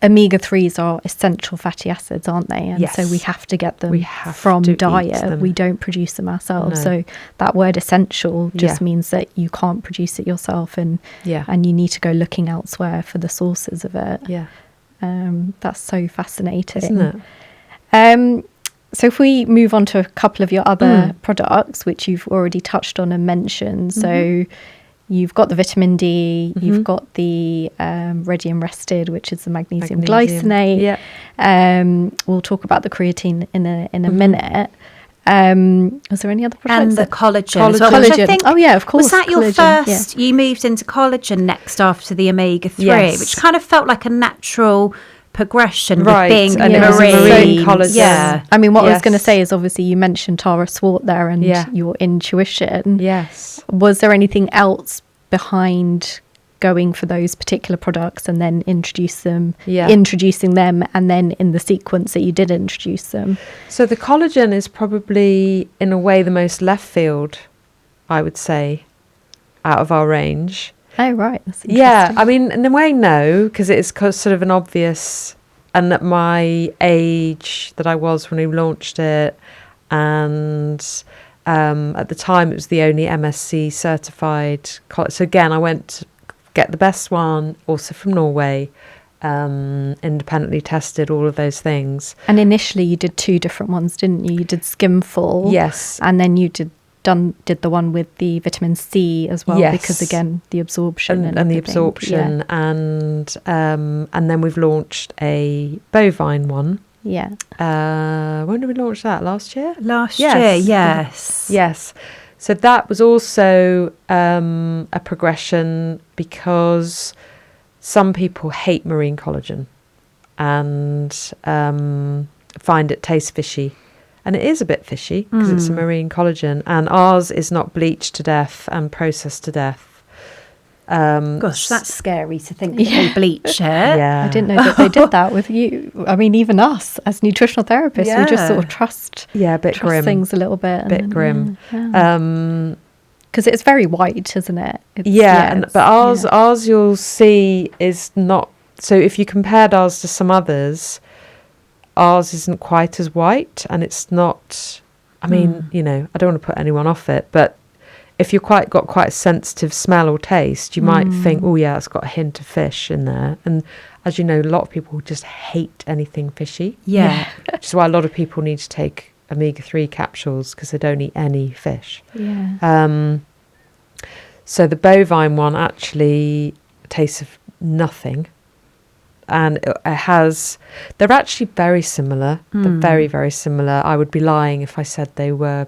omega-3s are essential fatty acids, aren't they? And Yes. so we have to get them have from to eat diet. them. We don't produce them ourselves. No. So that word essential just Yeah. means that you can't produce it yourself, and Yeah. you need to go looking elsewhere for the sources of it. Yeah. That's so fascinating. Isn't it? So if we move on to a couple of your other products, which you've already touched on and mentioned. So you've got the vitamin D, you've got the Ready and Rested, which is the magnesium glycinate. Yeah. We'll talk about the creatine in a minute. Was there any other products? And the collagen. as well, Collagen. which I think, Oh, yeah, of course. Was that your collagen, first? You moved into collagen next after the omega-3, Yes. which kind of felt like a natural progression Right, with being and it was a marine. marine collagen. Yeah. I mean, what I was Yes. going to say is obviously you mentioned Tara Swart there and your intuition. Yes. Was there anything else behind going for those particular products and then introducing them, and then in the sequence that you did introduce them? So the collagen is probably, in a way, the most left field, I would say, out of our range. Oh, right. That's Yeah, interesting. I mean, in a way, no, because it's sort of an obvious, and at my age that I was when we launched it, and at the time it was the only MSc certified college. So again, I went to get the best one, also from Norway, independently tested, all of those things. And initially you did two different ones, didn't you? You did Skimful. Yes. And then you did the one with the vitamin C as well, Yes. because again the absorption and the everything. absorption, and then we've launched a bovine one. Yeah. When did we launch that? Last year? Last Yes. year, yes. Yes. So that was also a progression, because some people hate marine collagen and find it tastes fishy. And it is a bit fishy because it's a marine collagen, and ours is not bleached to death and processed to death. Gosh, that's scary to think that they bleach it. Yeah. I didn't know that they did that with you. I mean, even us as nutritional therapists, we just sort of trust a bit grim. things a little bit. Bit grim. Because it's very white, isn't it? But ours you'll see is not. So if you compared ours to some others, ours isn't quite as white, and it's not. I mean, I don't want to put anyone off it, but if you've got quite a sensitive smell or taste, you might think, oh yeah, it's got a hint of fish in there. And as you know, a lot of people just hate anything fishy. Yeah. Which is why a lot of people need to take omega-3 capsules, because they don't eat any fish. Yeah. So the bovine one actually tastes of nothing. And it has, they're actually very similar. They're very, very similar. I would be lying if I said they were,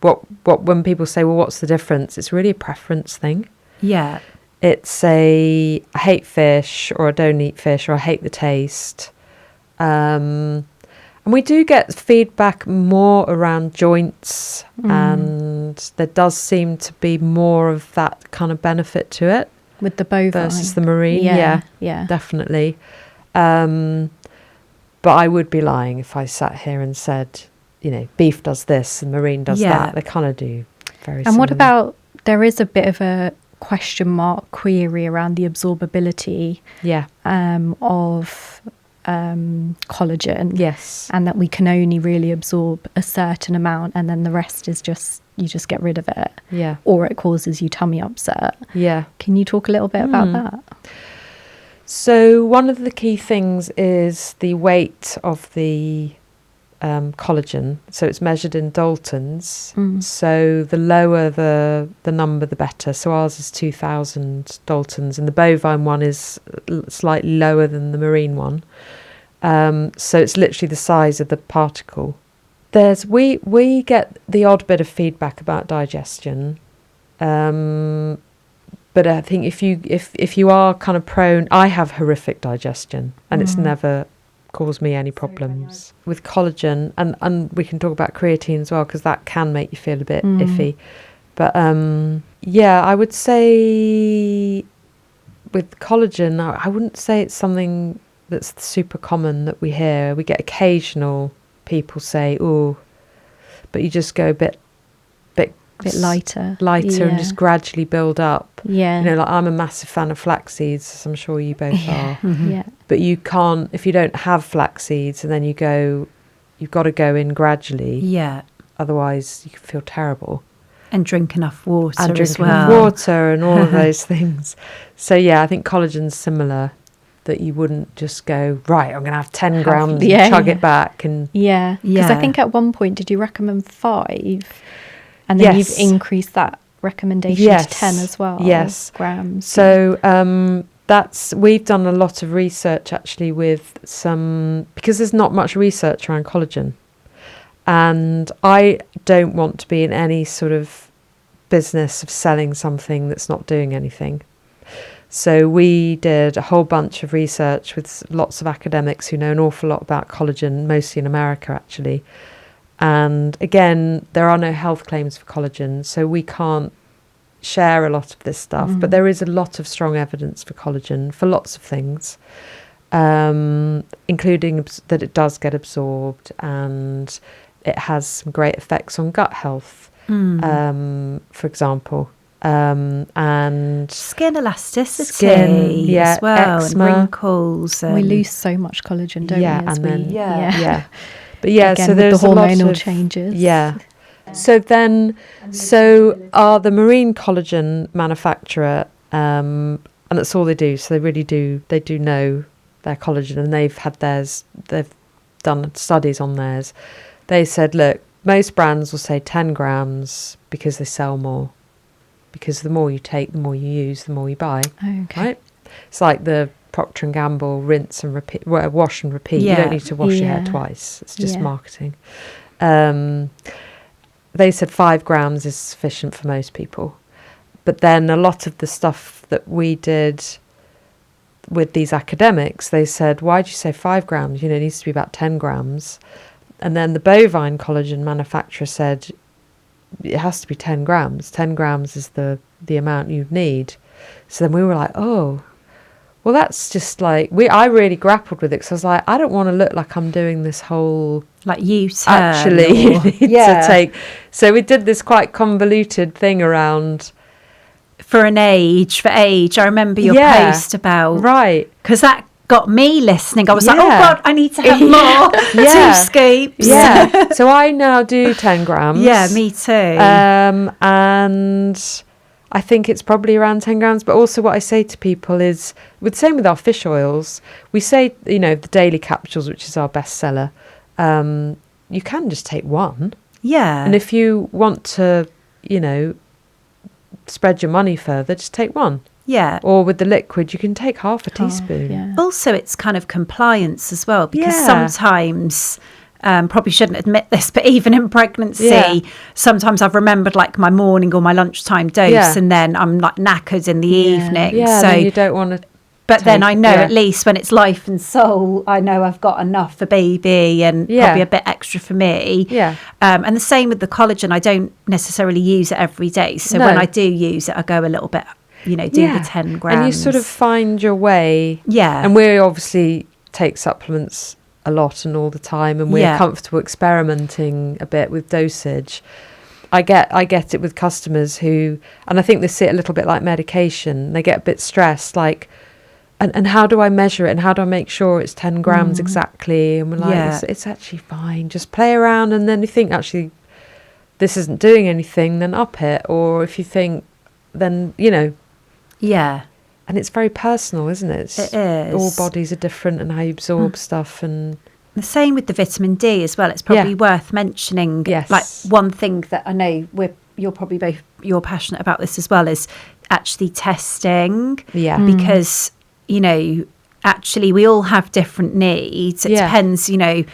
when people say, well, what's the difference? It's really a preference thing. Yeah. It's I hate fish, or I don't eat fish, or I hate the taste. And we do get feedback more around joints, and there does seem to be more of that kind of benefit to it. With the bovine. Versus the marine. Yeah. Definitely. But I would be lying if I sat here and said, beef does this and marine does that. They kind of do very similar. And what about, there is a bit of a question mark query around the absorbability of collagen. Yes. And that we can only really absorb a certain amount, and then the rest is just, you just get rid of it. Yeah. Or it causes you tummy upset. Yeah. Can you talk a little bit about that? So one of the key things is the weight of the collagen. So it's measured in Daltons. So the lower the number, the better. So ours is 2,000 Daltons, and the bovine one is slightly lower than the marine one. So it's literally the size of the particle. We get the odd bit of feedback about digestion. But I think if you are kind of prone, I have horrific digestion, and it's never caused me any problems with collagen, and we can talk about creatine as well, because that can make you feel a bit iffy. But I would say with collagen, I wouldn't say it's something that's super common that we hear. We get occasional people say, "Oh," but you just go a bit bit lighter, and just gradually build up. Yeah. You know, like I'm a massive fan of flax seeds, as I'm sure you both are. Yeah. But you can't, if you don't have flax seeds and then you've got to go in gradually. Yeah. Otherwise you can feel terrible. And drink enough water And as drink well. enough water and all of those things. So yeah, I think collagen's similar, that you wouldn't just go, right, I'm going to have 10 grams and chug it back. And because I think at one point, did you recommend 5? And then you've increased that recommendation to 10 as well. Yes. Grams. So we've done a lot of research actually with because there's not much research around collagen. And I don't want to be in any sort of business of selling something that's not doing anything. So we did a whole bunch of research with lots of academics who know an awful lot about collagen, mostly in America actually. And again, there are no health claims for collagen, so we can't share a lot of this stuff. But there is a lot of strong evidence for collagen for lots of things, including that it does get absorbed and it has some great effects on gut health, for example. And skin elasticity as well, eczema, and wrinkles. We lose so much collagen, don't we? But so there's the hormonal a lot of changes. So are the marine collagen manufacturer, and that's all they do. So they do know their collagen, and they've done studies on theirs. They said, look, most brands will say 10 grams because they sell more. Because the more you take, the more you use, the more you buy. Okay. Right? It's like the Procter & Gamble rinse and repeat, wash and repeat. You don't need to wash your hair twice. It's just marketing. They said 5 grams is sufficient for most people. But then a lot of the stuff that we did with these academics, they said, why do you say 5 grams? You know, it needs to be about 10 grams. And then the bovine collagen manufacturer said, it has to be 10 grams. 10 grams is the amount you need. So then we were like, oh, well, that's just like, I really grappled with it because I was like, I don't want to look like I'm doing this whole... Like you actually, you need to take... So we did this quite convoluted thing around... For age, I remember your post about... Right. Because that got me listening. I was like, oh God, I need to have more. 2 scoops. Yeah. So I now do 10 grams. Yeah, me too. And I think it's probably around 10 grams. But also what I say to people is, with the same with our fish oils, we say, you know, the daily capsules, which is our bestseller, you can just take 1. Yeah. And if you want to, you know, spread your money further, just take 1. Yeah. Or with the liquid, you can take half a teaspoon. Yeah. Also, it's kind of compliance as well, because sometimes, probably shouldn't admit this, but even in pregnancy, sometimes I've remembered like my morning or my lunchtime dose, and then I'm like knackered in the evening. Yeah, so you don't want to. But then I know at least when it's life and soul, I know I've got enough for baby and probably a bit extra for me. Yeah. And the same with the collagen. I don't necessarily use it every day. So when I do use it, I go a little bit, you know, do the 10 grams. And you sort of find your way. Yeah. And we obviously take supplements a lot and all the time, and we're comfortable experimenting a bit with dosage. I get it with customers who, and I think they see it a little bit like medication. They get a bit stressed, like, and how do I measure it, and how do I make sure it's 10 grams exactly? And we're like, it's actually fine. Just play around, and then you think, actually, this isn't doing anything, then up it. Or if you think, then, you know. Yeah. And it's very personal, isn't it? It is. All bodies are different and how you absorb stuff. And the same with the vitamin D as well. It's probably worth mentioning. Yes. Like one thing that I know you're passionate about this as well is actually testing. Yeah. Because, you know, actually we all have different needs. It depends, you know,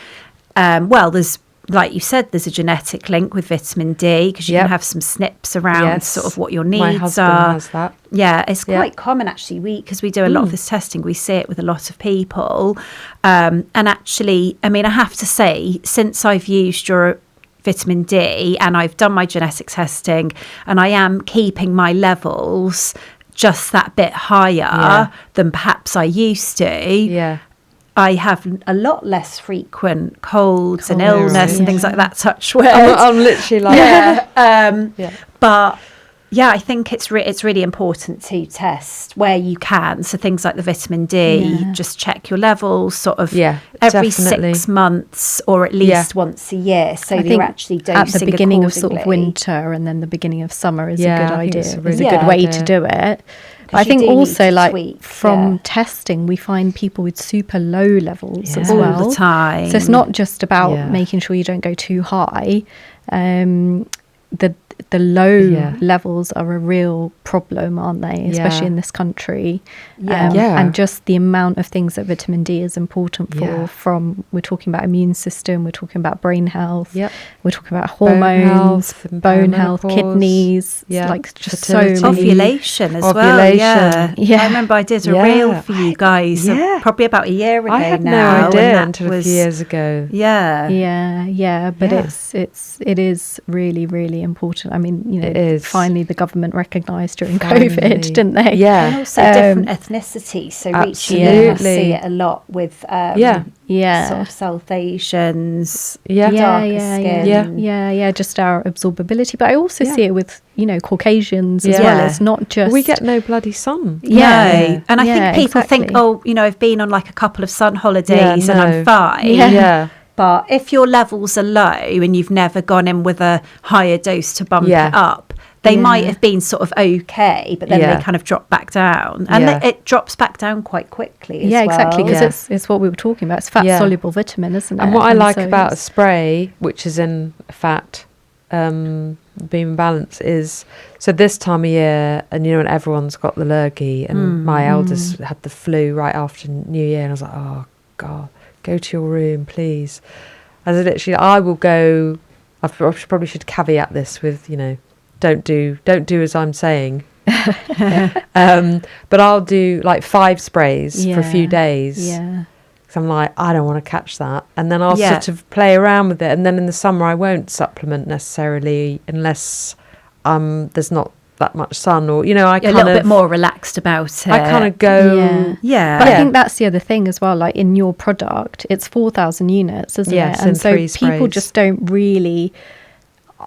there's, like you said, there's a genetic link with vitamin D because you can have some SNPs around sort of what your needs My husband has that. Yeah, it's quite common actually. Because we do a lot of this testing, we see it with a lot of people. And actually, I mean, I have to say, since I've used your vitamin D and I've done my genetic testing and I am keeping my levels just that bit higher than perhaps I used to. Yeah. I have a lot less frequent colds and Cold, illness and things yeah. like that, touch wood. I'm literally like, Yeah. But yeah, I think it's really important to test where you can. So things like the vitamin D, Yeah. just check your levels sort of Yeah, every definitely. 6 months or at least once a year. So I you're think actually dosing at the beginning of sort of accordingly. winter and then the beginning of summer is Yeah, a good I think idea. it's a It's really a good good way idea. to do it. But I you think do need also to like tweak, from yeah. testing, we find people with super low levels as Yeah. all well. the time. So it's not just about Yeah. making sure you don't go too high. The low Yeah. levels are a real problem, aren't they? Especially Yeah. in this country. Yeah. Yeah. And just the amount of things that vitamin D is important for. Yeah. From we're talking about immune system, we're talking about brain health, Yep. we're talking about Bone hormones, health and bone health, perimenopause. kidneys, Yeah. like just Fertility. so many. Ovulation as well. Ovulation. Yeah. Yeah. I remember I did a Yeah. reel for you guys Yeah. probably about a year ago I had now. no and idea that until a was- few years ago. Yeah. Yeah, but Yeah. it is really, really important. I mean, you know, It is. finally the government recognised during Finally. COVID, didn't they? Yeah. And also different ethnicity. So reaching in, I Absolutely. see it a lot with Yeah. Yeah. sort of South Asians, Yeah. darker yeah, skin. Yeah. just our absorbability. But I also Yeah. see it with, you know, Caucasians as Yeah. well. It's not just We get no bloody sun. Yeah. No. And I Yeah, think people think, exactly. oh, you know, I've been on like a couple of sun holidays and no. I'm fine. Yeah. Yeah. But if your levels are low and you've never gone in with a higher dose to bump Yeah. it up, they Yeah. might have been sort of okay, but then Yeah. they kind of drop back down. And Yeah. it drops back down quite quickly as yeah, well. exactly, because Yeah. it's what we were talking about. It's fat Yeah. soluble vitamin, isn't it? And what I like so about a it's- spray, which is in fat, beam balance, is so this time of year, and you know, when everyone's got the lurgy, and my eldest had the flu right after New Year, and I was like, oh God, go to your room, please. As I literally, I will go. I probably should caveat this with, you know, don't do as I'm saying. But I'll do like 5 sprays for a few days. Yeah. So I'm like, I don't want to catch that. And then I'll Yeah. sort of play around with it. And then in the summer, I won't supplement necessarily unless there's not that much sun, or, you know, I You're kind a little of bit more relaxed about it. I kind of go, Yeah. Yeah. But I Yeah. think that's the other thing as well. Like in your product, it's 4,000 units, isn't Yes, it? And in so 3 people sprays. just don't really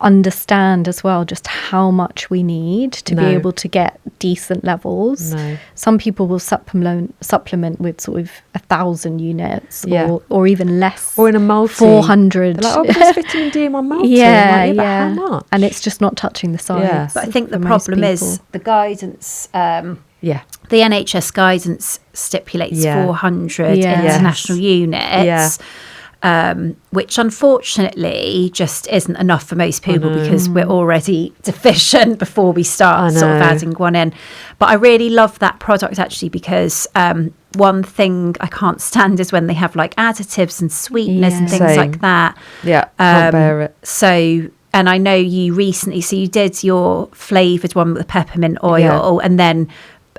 understand as well just how much we need to be No. able to get decent levels. No. Some people will supplement with sort of 1,000 units, Yeah. or even less, or in a multi. 400. They're like, oh, but there's vitamin D in my multi. Yeah, I'm like, yeah. But how much? And it's just not touching the sides. Yeah. But I think the for most problem is people. the guidance. Yeah. The NHS guidance stipulates Yeah. 400 Yeah. international units, Yeah. which unfortunately just isn't enough for most people know. because we're already deficient before we start I sort of know. adding one in. But I really love that product actually because one thing I can't stand is when they have like additives and sweeteners and Yeah. things Same. like that. Yeah. Can't bear it. So, and I know you recently, so you did your flavoured one with the peppermint oil, and then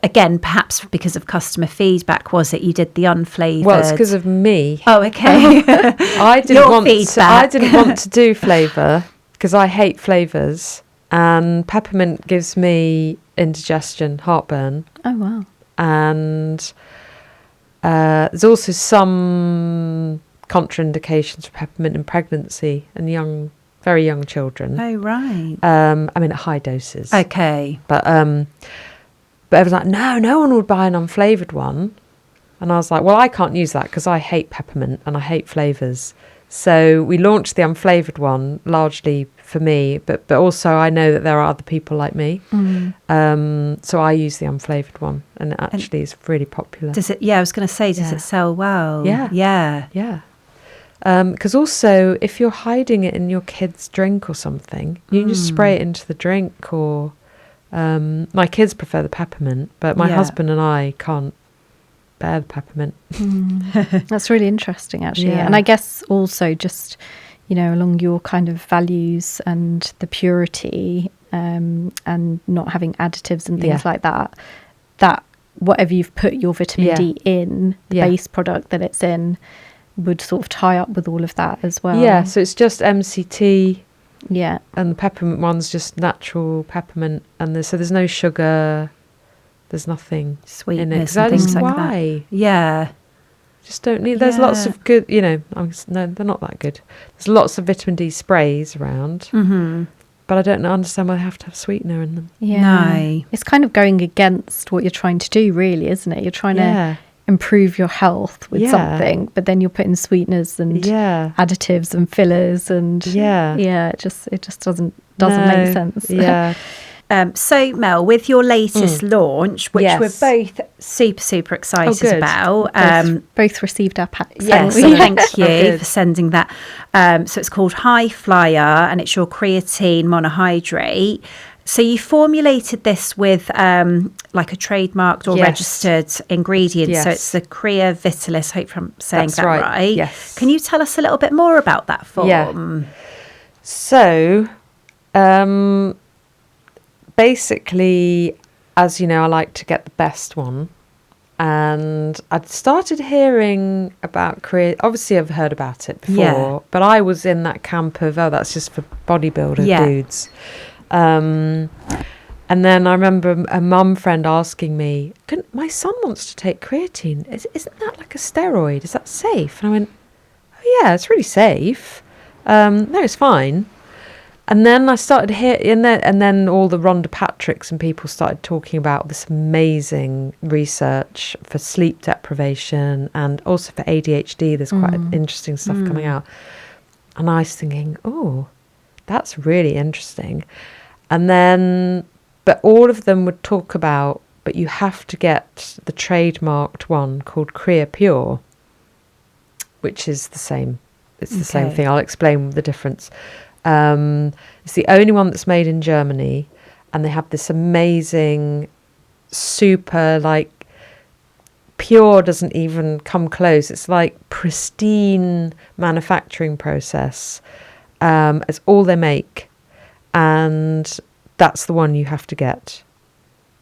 again, perhaps because of customer feedback, was it you did the unflavoured? Well, it's because of me. Oh, okay. I didn't Your want to, I feedback. didn't want to do flavour because I hate flavours, and peppermint gives me indigestion, heartburn, Oh, wow. and there's also some contraindications for peppermint in pregnancy and very young children. Oh, right. I mean, at high doses. Okay. But everyone's like, no one would buy an unflavoured one. And I was like, well, I can't use that because I hate peppermint and I hate flavours. So we launched the unflavoured one largely for me, but also I know that there are other people like me. So I use the unflavoured one, and it actually is really popular. Does it? Yeah, I was going to say, does Yeah. it sell well? Yeah. Yeah. Yeah. Because also, if you're hiding it in your kid's drink or something, you can just spray it into the drink. Or my kids prefer the peppermint, but my Yeah. husband and I can't bear the peppermint. That's really interesting, actually. Yeah. And I guess also just, you know, along your kind of values and the purity and not having additives and things Yeah. like that, that whatever you've put your vitamin Yeah. D in, the Yeah. base product that it's in, would sort of tie up with all of that as well. Yeah, so it's just MCT, Yeah. and the peppermint one's just natural peppermint, and there's no sugar, there's nothing in it. Sweetness 'Cause and I things just, like why? that. Yeah. just don't need. There's lots Yeah. of good, no, they're not that good. There's lots of vitamin D sprays around, but I don't understand why they have to have sweetener in them. No. It's kind of going against what you're trying to do, really, isn't it? You're trying to improve your health with something, but then you're putting sweeteners and additives and fillers and it just doesn't make sense. So Mel, with your latest launch, which we're both super excited about, both received our packs. yes, thank you for sending that. So it's called High Flyer, and it's your creatine monohydrate. So you formulated this with like a trademarked or registered ingredient. So it's the Crea Vitalis. Hope I'm saying that right. Yes. Can you tell us a little bit more about that form? Yeah. So, basically, as you know, I like to get the best one. And I'd started hearing about obviously I've heard about it before, but I was in that camp of, that's just for bodybuilder dudes. And then I remember a mum friend asking me, my son wants to take creatine. Isn't that like a steroid? Is that safe? And I went, oh yeah, it's really safe. No, it's fine. And then I started hearing, and then all the Rhonda Patricks and people started talking about this amazing research for sleep deprivation and also for ADHD. There's quite interesting stuff coming out. And I was thinking, oh, that's really interesting. And then, but all of them would talk about, but you have to get the trademarked one called Crea Pure, which is the same. It's the same thing. I'll explain the difference. It's the only one that's made in Germany, and they have this amazing, super, like, pure doesn't even come close. It's like pristine manufacturing process. It's all they make, and that's the one you have to get.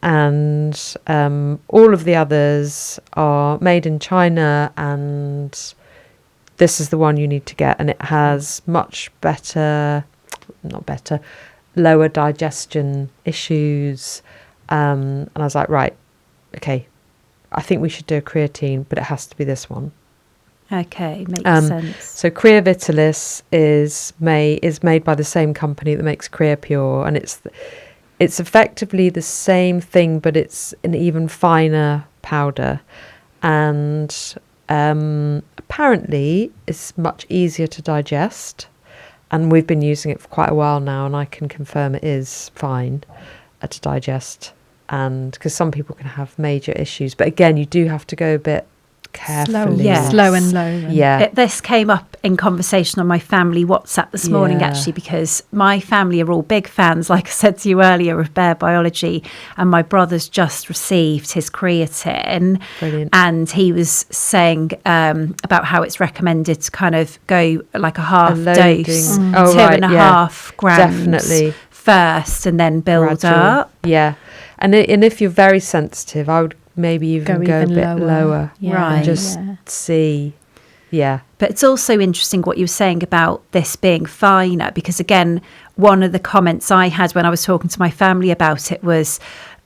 And all of the others are made in China, and this is the one you need to get, and it has much lower digestion issues. And I was like, right, okay, I think we should do a creatine, but it has to be this one. Okay, makes sense. So Crea Vitalis is made by the same company that makes Crea Pure, and it's effectively the same thing, but it's an even finer powder, and apparently it's much easier to digest, and we've been using it for quite a while now, and I can confirm it is fine to digest, and because some people can have major issues, but again, you do have to go a bit carefully. Slow and low. This came up in conversation on my family WhatsApp this morning, actually, because my family are all big fans, like I said to you earlier, of Bare Biology, and my brother's just received his creatine. Brilliant. And he was saying about how it's recommended to kind of go like a half dose, 2.5 grams definitely first, and then build up. And if you're very sensitive, I would maybe even go a bit lower. Right. And just see. But it's also interesting what you were saying about this being finer, because again, one of the comments I had when I was talking to my family about it was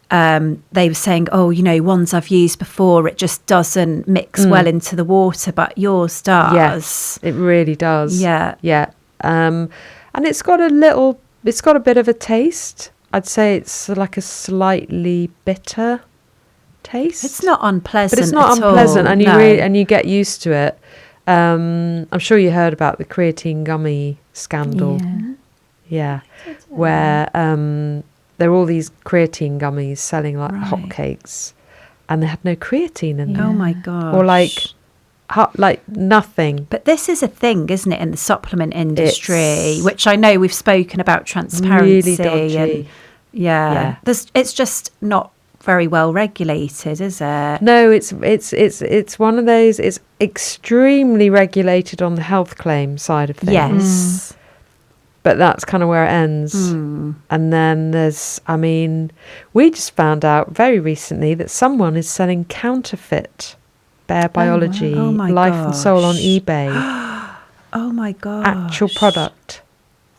they were saying, ones I've used before, it just doesn't mix well into the water, but yours does. Yes, it really does. Yeah. And it's got a bit of a taste. I'd say it's like a slightly bitter taste. It's not unpleasant, but it's not at unpleasant, all. and you get used to it. I'm sure you heard about the creatine gummy scandal. Where there were all these creatine gummies selling like hotcakes, and they had no creatine in them. Oh my gosh. Or like nothing. But this is a thing, isn't it, in the supplement industry, which I know we've spoken about transparency. Really dodgy. And it's just not very well regulated, is it? No, it's one of those. It's extremely regulated on the health claim side of things. Yes. But that's kind of where it ends. And then we just found out very recently that someone is selling counterfeit Bare Biology Life and Soul on eBay. Oh my gosh. Actual product.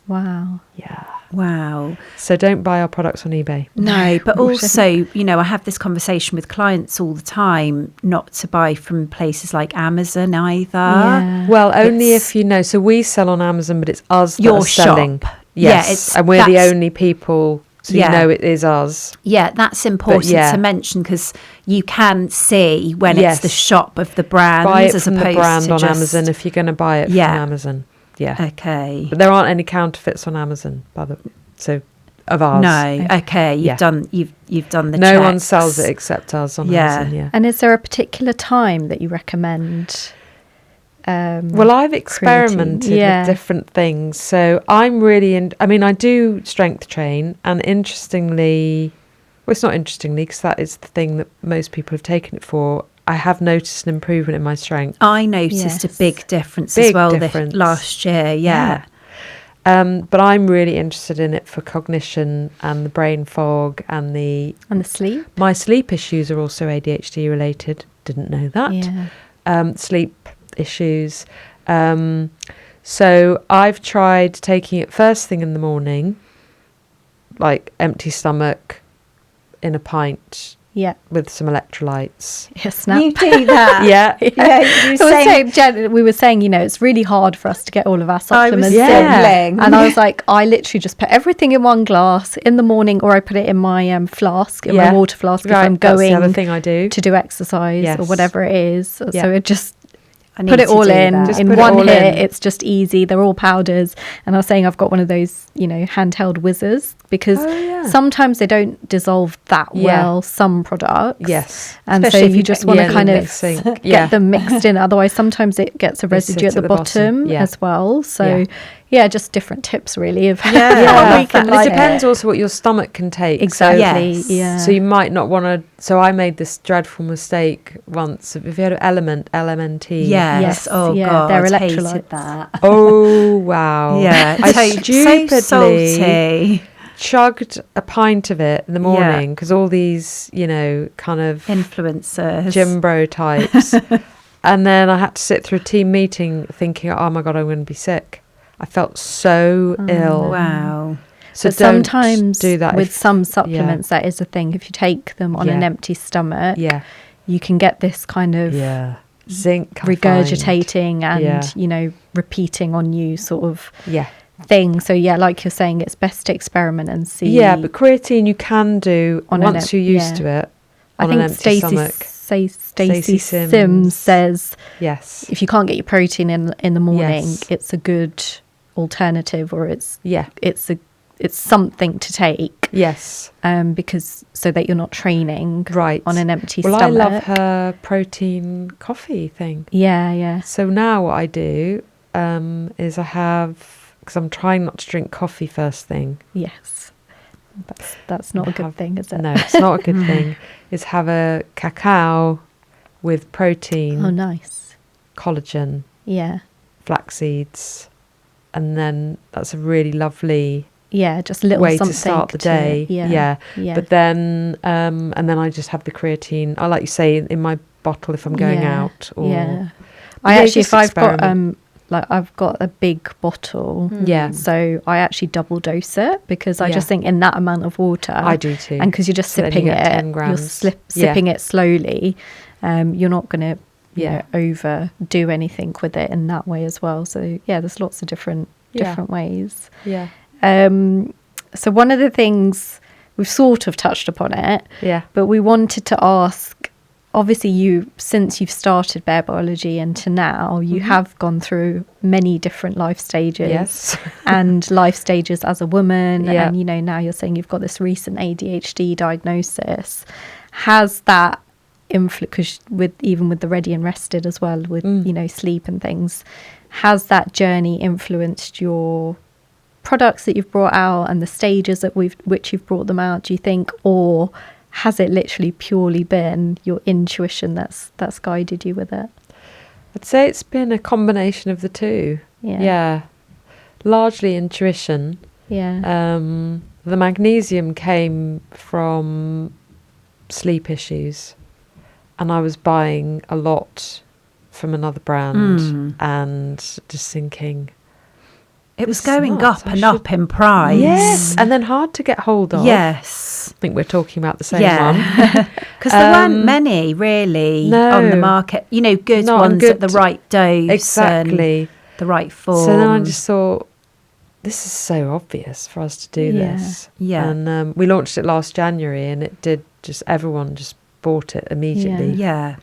Wow. Yeah. Wow. So don't buy our products on eBay. No, but also, you know, I have this conversation with clients all the time, not to buy from places like Amazon either. Yeah. Well, only if you know. So we sell on Amazon, but it's us that Your are selling. shop. Yes, Yeah, and we're the that's- only people, so Yeah. you know it is us. Yeah, that's important yeah. to mention because you can see when it's the Yes. shop of the brand Buy it as from opposed the brand to on just... Amazon if you're going to buy it Yeah. from Amazon. Yeah. Okay. But there aren't any counterfeits on Amazon, of ours. No. Okay. You've Yeah. done the No one checks. sells it except us on Yeah. Amazon. Yeah. And is there a particular time that you recommend? Well, I've experimented Yeah. with different things. So I'm really I do strength train, and interestingly, well, it's not interestingly because that is the thing that most people have taken it for. I have noticed an improvement in my strength. I noticed a Yes. big difference as Big well difference. last year. Yeah. But I'm really interested in it for cognition and the brain fog and And the sleep? my sleep issues are also ADHD related. Didn't know that. Yeah. Sleep issues. So I've tried taking it first thing in the morning, like empty stomach, in a pint Yeah. with some electrolytes. Yes. Snap. You do that. Yeah. You So we were saying, you know, it's really hard for us to get all of our supplements in. sibling. And I was like, I literally just put everything in one glass in the morning, or I put it in my flask, in my water flask, if I'm That's the other going thing I do. to do exercise or Yes. whatever it is. Yeah. So it just I need put it to all do in that. Just in put it one all hit. in. It's just easy. They're all powders. And I was saying I've got one of those, you know, handheld whizzers because Oh, yeah. sometimes they don't dissolve that Yeah. well, some products. Yes. And Especially so if if you you just get want yeah, to kind the of mixing. get Yeah. them mixed in, otherwise sometimes it gets a They residue sit at the bottom yeah. as well. So Yeah. yeah, just different tips really of how Yeah, we can and like it depends also what your stomach can take. Exactly. Yes. Yeah. So you might not want to. So I made this dreadful mistake once. If you had LMNT. Yes. Yes, Oh yeah, God. they're Hated electrolytes. that. Oh wow. Yeah. I so stupidly salty. chugged a pint of it in the morning because all these, you know, kind of Influencers. gym bro types, and then I had to sit through a team meeting thinking, oh my God, I'm going to be sick. I felt so ill. Wow. So but don't sometimes do that with if- some supplements that is a thing. If you take them on an Yeah. empty stomach, Yeah. you can get this kind of Zinc. I find. regurgitating and Yeah. you know, repeating on you sort of Yeah. thing. So yeah, like you're saying, it's best to experiment and see. Yeah, but creatine you can do On an once you're used yeah. to it. I On an think empty stomach. Stacey Stacey Sims. Sims. Says Yes. if you can't get your protein in the morning, Yes. it's a good alternative, or it's Yeah. something to take. Yes. Because so that you're not training Right. on an empty Well, stomach. I love her protein coffee thing. Yeah. So now what I do is I have, because I'm trying not to drink coffee first thing. Yes. That's not a good thing, is it? No, it's not a good thing. Is have a cacao with protein, Oh, nice. collagen, Yeah. flax seeds, and then that's a really lovely Yeah, just a little way something to start the day. Yeah. But then and then I just have the creatine. I like you say in my bottle if I'm going Yeah, out. Or yeah. But I yeah, actually, just if I've got experiment. I've got a big bottle, Yeah. so I actually double dose it because I Yeah. just think in that amount of water, I do too. and because you're just So then you sipping get it, 10 you're grams. sipping it slowly. You're not going to Yeah. overdo anything with it in that way as well. So yeah, there's lots of different ways. Yeah. So one of the things we've sort of touched upon it, Yeah. but we wanted to ask, obviously since you've started Bare Biology and to now, you have gone through many different life stages. Yes. And life stages as a woman. Yeah. And, you know, now you're saying you've got this recent ADHD diagnosis. Has that influence, even with the Ready and Rested as well, with, you know, sleep and things, has that journey influenced your products that you've brought out and the stages at which you've brought them out, do you think? Or has it literally purely been your intuition that's guided you with it? I'd say it's been a combination of the two. Yeah. Largely intuition. Yeah. The magnesium came from sleep issues, and I was buying a lot from another brand and just thinking, It was this is going nuts. up and up in price. Yes, and then hard to get hold of. Yes. I think we're talking about the same one. Because there weren't many really on the market, good Not ones good, at the right dose. exactly. And the right form. So then I just thought, this is so obvious for us to do this. Yeah. And we launched it last January, and it did everyone just bought it immediately. Yeah.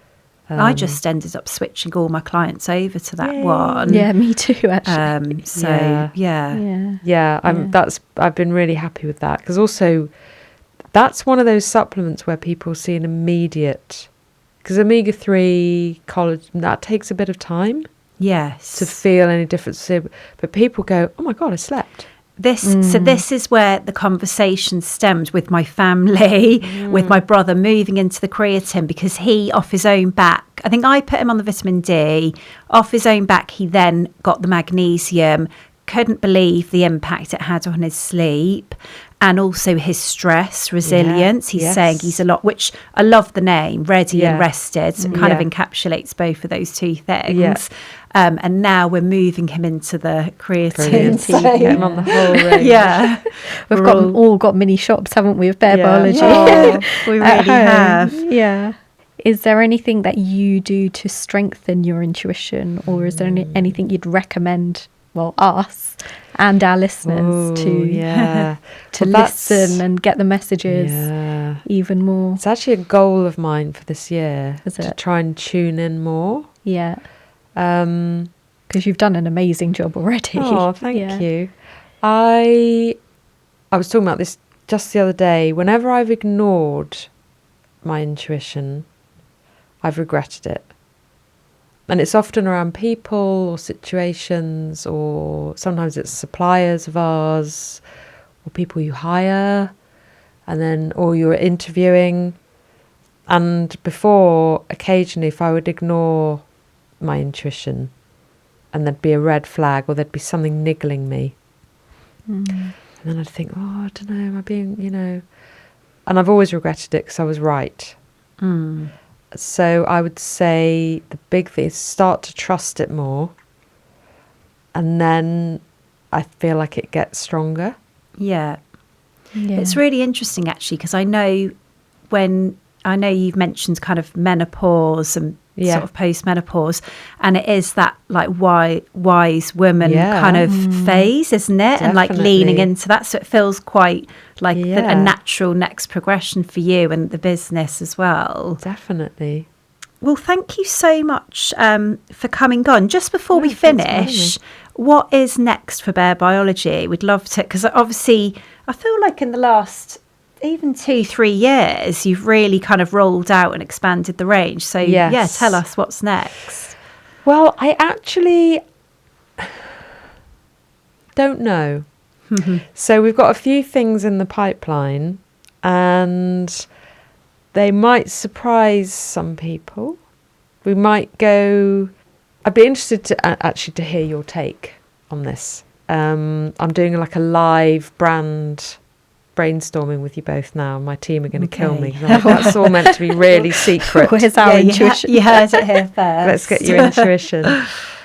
I just ended up switching all my clients over to that one. Yeah, me too, actually. I've been really happy with that, because also that's one of those supplements where people see an immediate, because omega-3 collagen, that takes a bit of time. Yes. To feel any difference. But people go, oh my God, I slept. So this is where the conversation stemmed with my family, with my brother moving into the creatine, because he, off his own back, I think I put him on the vitamin D, off his own back, he then got the magnesium, couldn't believe the impact it had on his sleep and also his stress resilience. He's saying he's a lot, which I love the name, ready and rested. So it kind of encapsulates both of those two things. Yeah. And now we're moving him into the creatine. Get him on the whole range. Yeah. We've all got mini shops, haven't we, of Bare Biology? Oh, we really have. Yeah. Is there anything that you do to strengthen your intuition, or is there anything you'd recommend, us and our listeners to listen and get the messages even more? It's actually a goal of mine for this year, to try and tune in more. Yeah. Because you've done an amazing job already. Oh, thank you. I was talking about this just the other day. Whenever I've ignored my intuition, I've regretted it. And it's often around people or situations, or sometimes it's suppliers of ours or people you hire, or you're interviewing. And before, occasionally, if I would ignore my intuition and there'd be a red flag or there'd be something niggling me, and then I'd think, I don't know, am I being, and I've always regretted it because I was right. So I would say the big thing is start to trust it more, and then I feel like it gets stronger. Yeah. It's really interesting actually, because I know you've mentioned kind of menopause and sort of post-menopause, and it is that like wise woman kind of phase, isn't it? Definitely. And like leaning into that, so it feels quite like a natural next progression for you and the business as well. Definitely. Well, thank you so much for coming on. Just before we finish, what is next for Bare Biology? We'd love to, because obviously I feel like in the last even 2-3 years, you've really kind of rolled out and expanded the range. So tell us what's next. Well, I actually don't know. So we've got a few things in the pipeline, and they might surprise some people. We might go. I'd be interested to hear your take on this. I'm doing like a live brand brainstorming with you both now. My team are going to kill me. That's all meant to be really secret. Where's our intuition? You heard it here first. Let's get your intuition.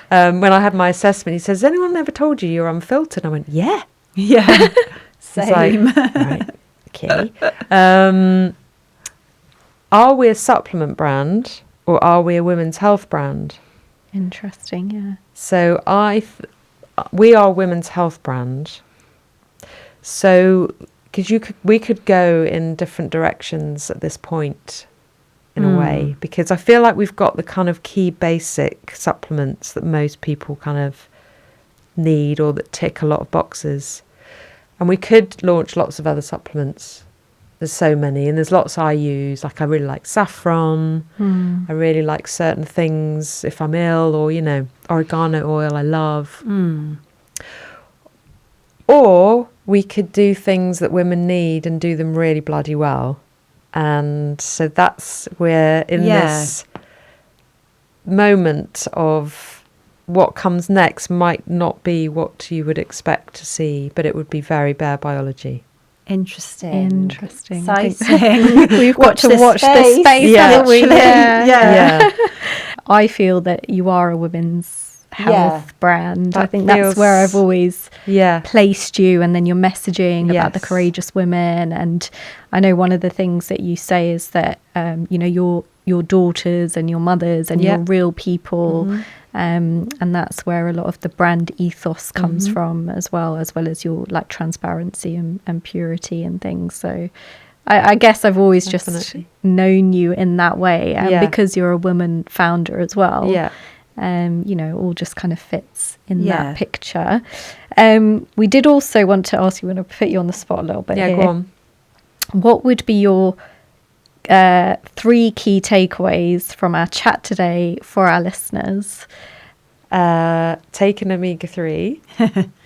When I had my assessment, he says, has anyone ever told you you're unfiltered? I went, yeah. Same. Like, right, okay. Are we a supplement brand, or are we a women's health brand? Interesting, yeah. So we are a women's health brand. So, because we could go in different directions at this point, in a way, because I feel like we've got the kind of key basic supplements that most people kind of need, or that tick a lot of boxes. And we could launch lots of other supplements. There's so many, and there's lots I use. Like I really like saffron. I really like certain things if I'm ill, or oregano oil I love. Or we could do things that women need and do them really bloody well. And so that's where in this moment of what comes next might not be what you would expect to see, but it would be very Bare Biology. Interesting. Exciting. We've got to watch this space, haven't we? Yeah. I feel that you are a women's health brand. That I think that's where I've always Yeah. placed you, and then your messaging about the Yes. courageous women. And I know one of the things that you say is that you know, your daughters and your mothers and Yeah. you're real people. Mhm. And that's where a lot of the brand ethos comes Mhm. from, as well as your like transparency and purity and things. So I guess I've always just Definitely. known you in that way, and Yeah. because you're a woman founder as well. Yeah. You know, all just kind of fits in Yeah. that picture. We did also want to ask you, when I put you on the spot a little bit Yeah, here, go on. what would be your 3 key takeaways from our chat today for our listeners? Take an omega-3.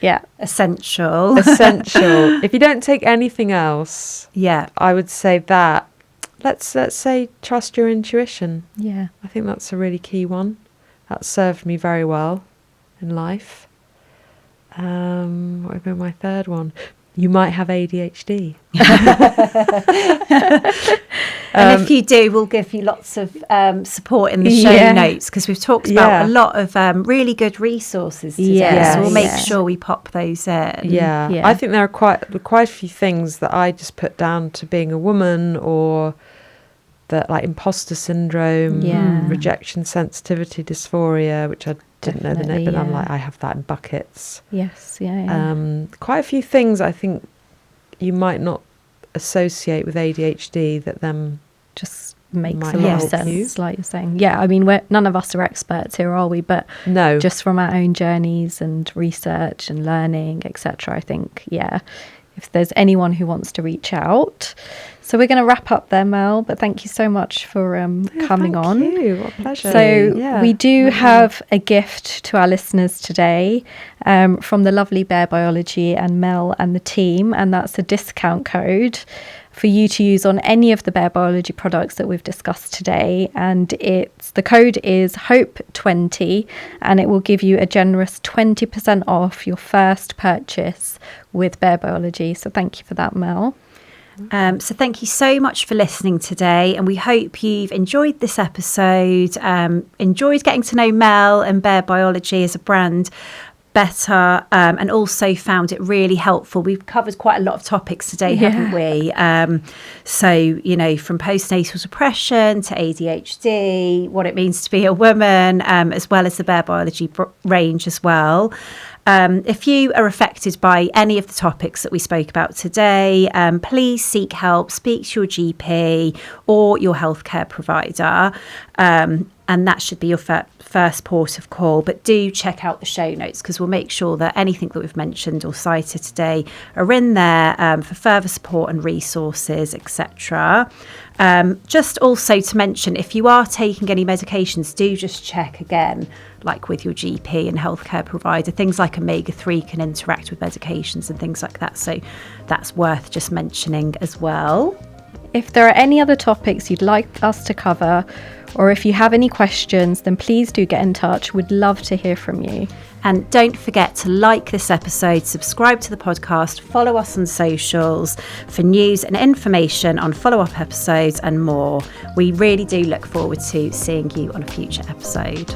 Yeah. Essential. Essential. If you don't take anything else, Yeah. I would say that let's say trust your intuition. Yeah. I think that's a really key one. That served me very well in life. What would be my third one? You might have ADHD. And if you do, we'll give you lots of support in the show Yeah. notes, because we've talked about Yeah. a lot of really good resources today. Yes. So we'll make Yes. sure we pop those in. Yeah. Yeah. I think there are quite a few things that I just put down to being a woman, or that like imposter syndrome, Yeah. rejection sensitivity dysphoria, which I didn't know the name, but Definitely, I'm yeah. like, I have that in buckets. Yes. Yeah. Quite a few things I think you might not associate with ADHD that then Just makes might a lot of help sense, you. like you're saying. Yeah. I mean, none of us are experts here, are we? But no. just from our own journeys and research and learning, etc., I think, yeah, if there's anyone who wants to reach out. So we're going to wrap up there, Mel, but thank you so much for coming Thank on. you. What a pleasure. So Yeah. we do have a gift to our listeners today from the lovely Bear Biology and Mel and the team, and that's a discount code for you to use on any of the Bear Biology products that we've discussed today. And the code is HOPE20, and it will give you a generous 20% off your first purchase with Bear Biology. So thank you for that, Mel. So thank you so much for listening today, and we hope you've enjoyed this episode, enjoyed getting to know Mel and Bear Biology as a brand better, and also found it really helpful. We've covered quite a lot of topics today, haven't we? So, you know, from postnatal depression to ADHD, what it means to be a woman, as well as the Bear Biology range as well. If you are affected by any of the topics that we spoke about today, please seek help, speak to your GP or your healthcare provider. And that should be your first port of call. But do check out the show notes, because we'll make sure that anything that we've mentioned or cited today are in there for further support and resources, etc. Just also to mention, if you are taking any medications, do just check again, like with your GP and healthcare provider. Things like omega-3 can interact with medications and things like that. So that's worth just mentioning as well. If there are any other topics you'd like us to cover, or if you have any questions, then please do get in touch. We'd love to hear from you. And don't forget to like this episode, subscribe to the podcast, follow us on socials for news and information on follow-up episodes and more. We really do look forward to seeing you on a future episode.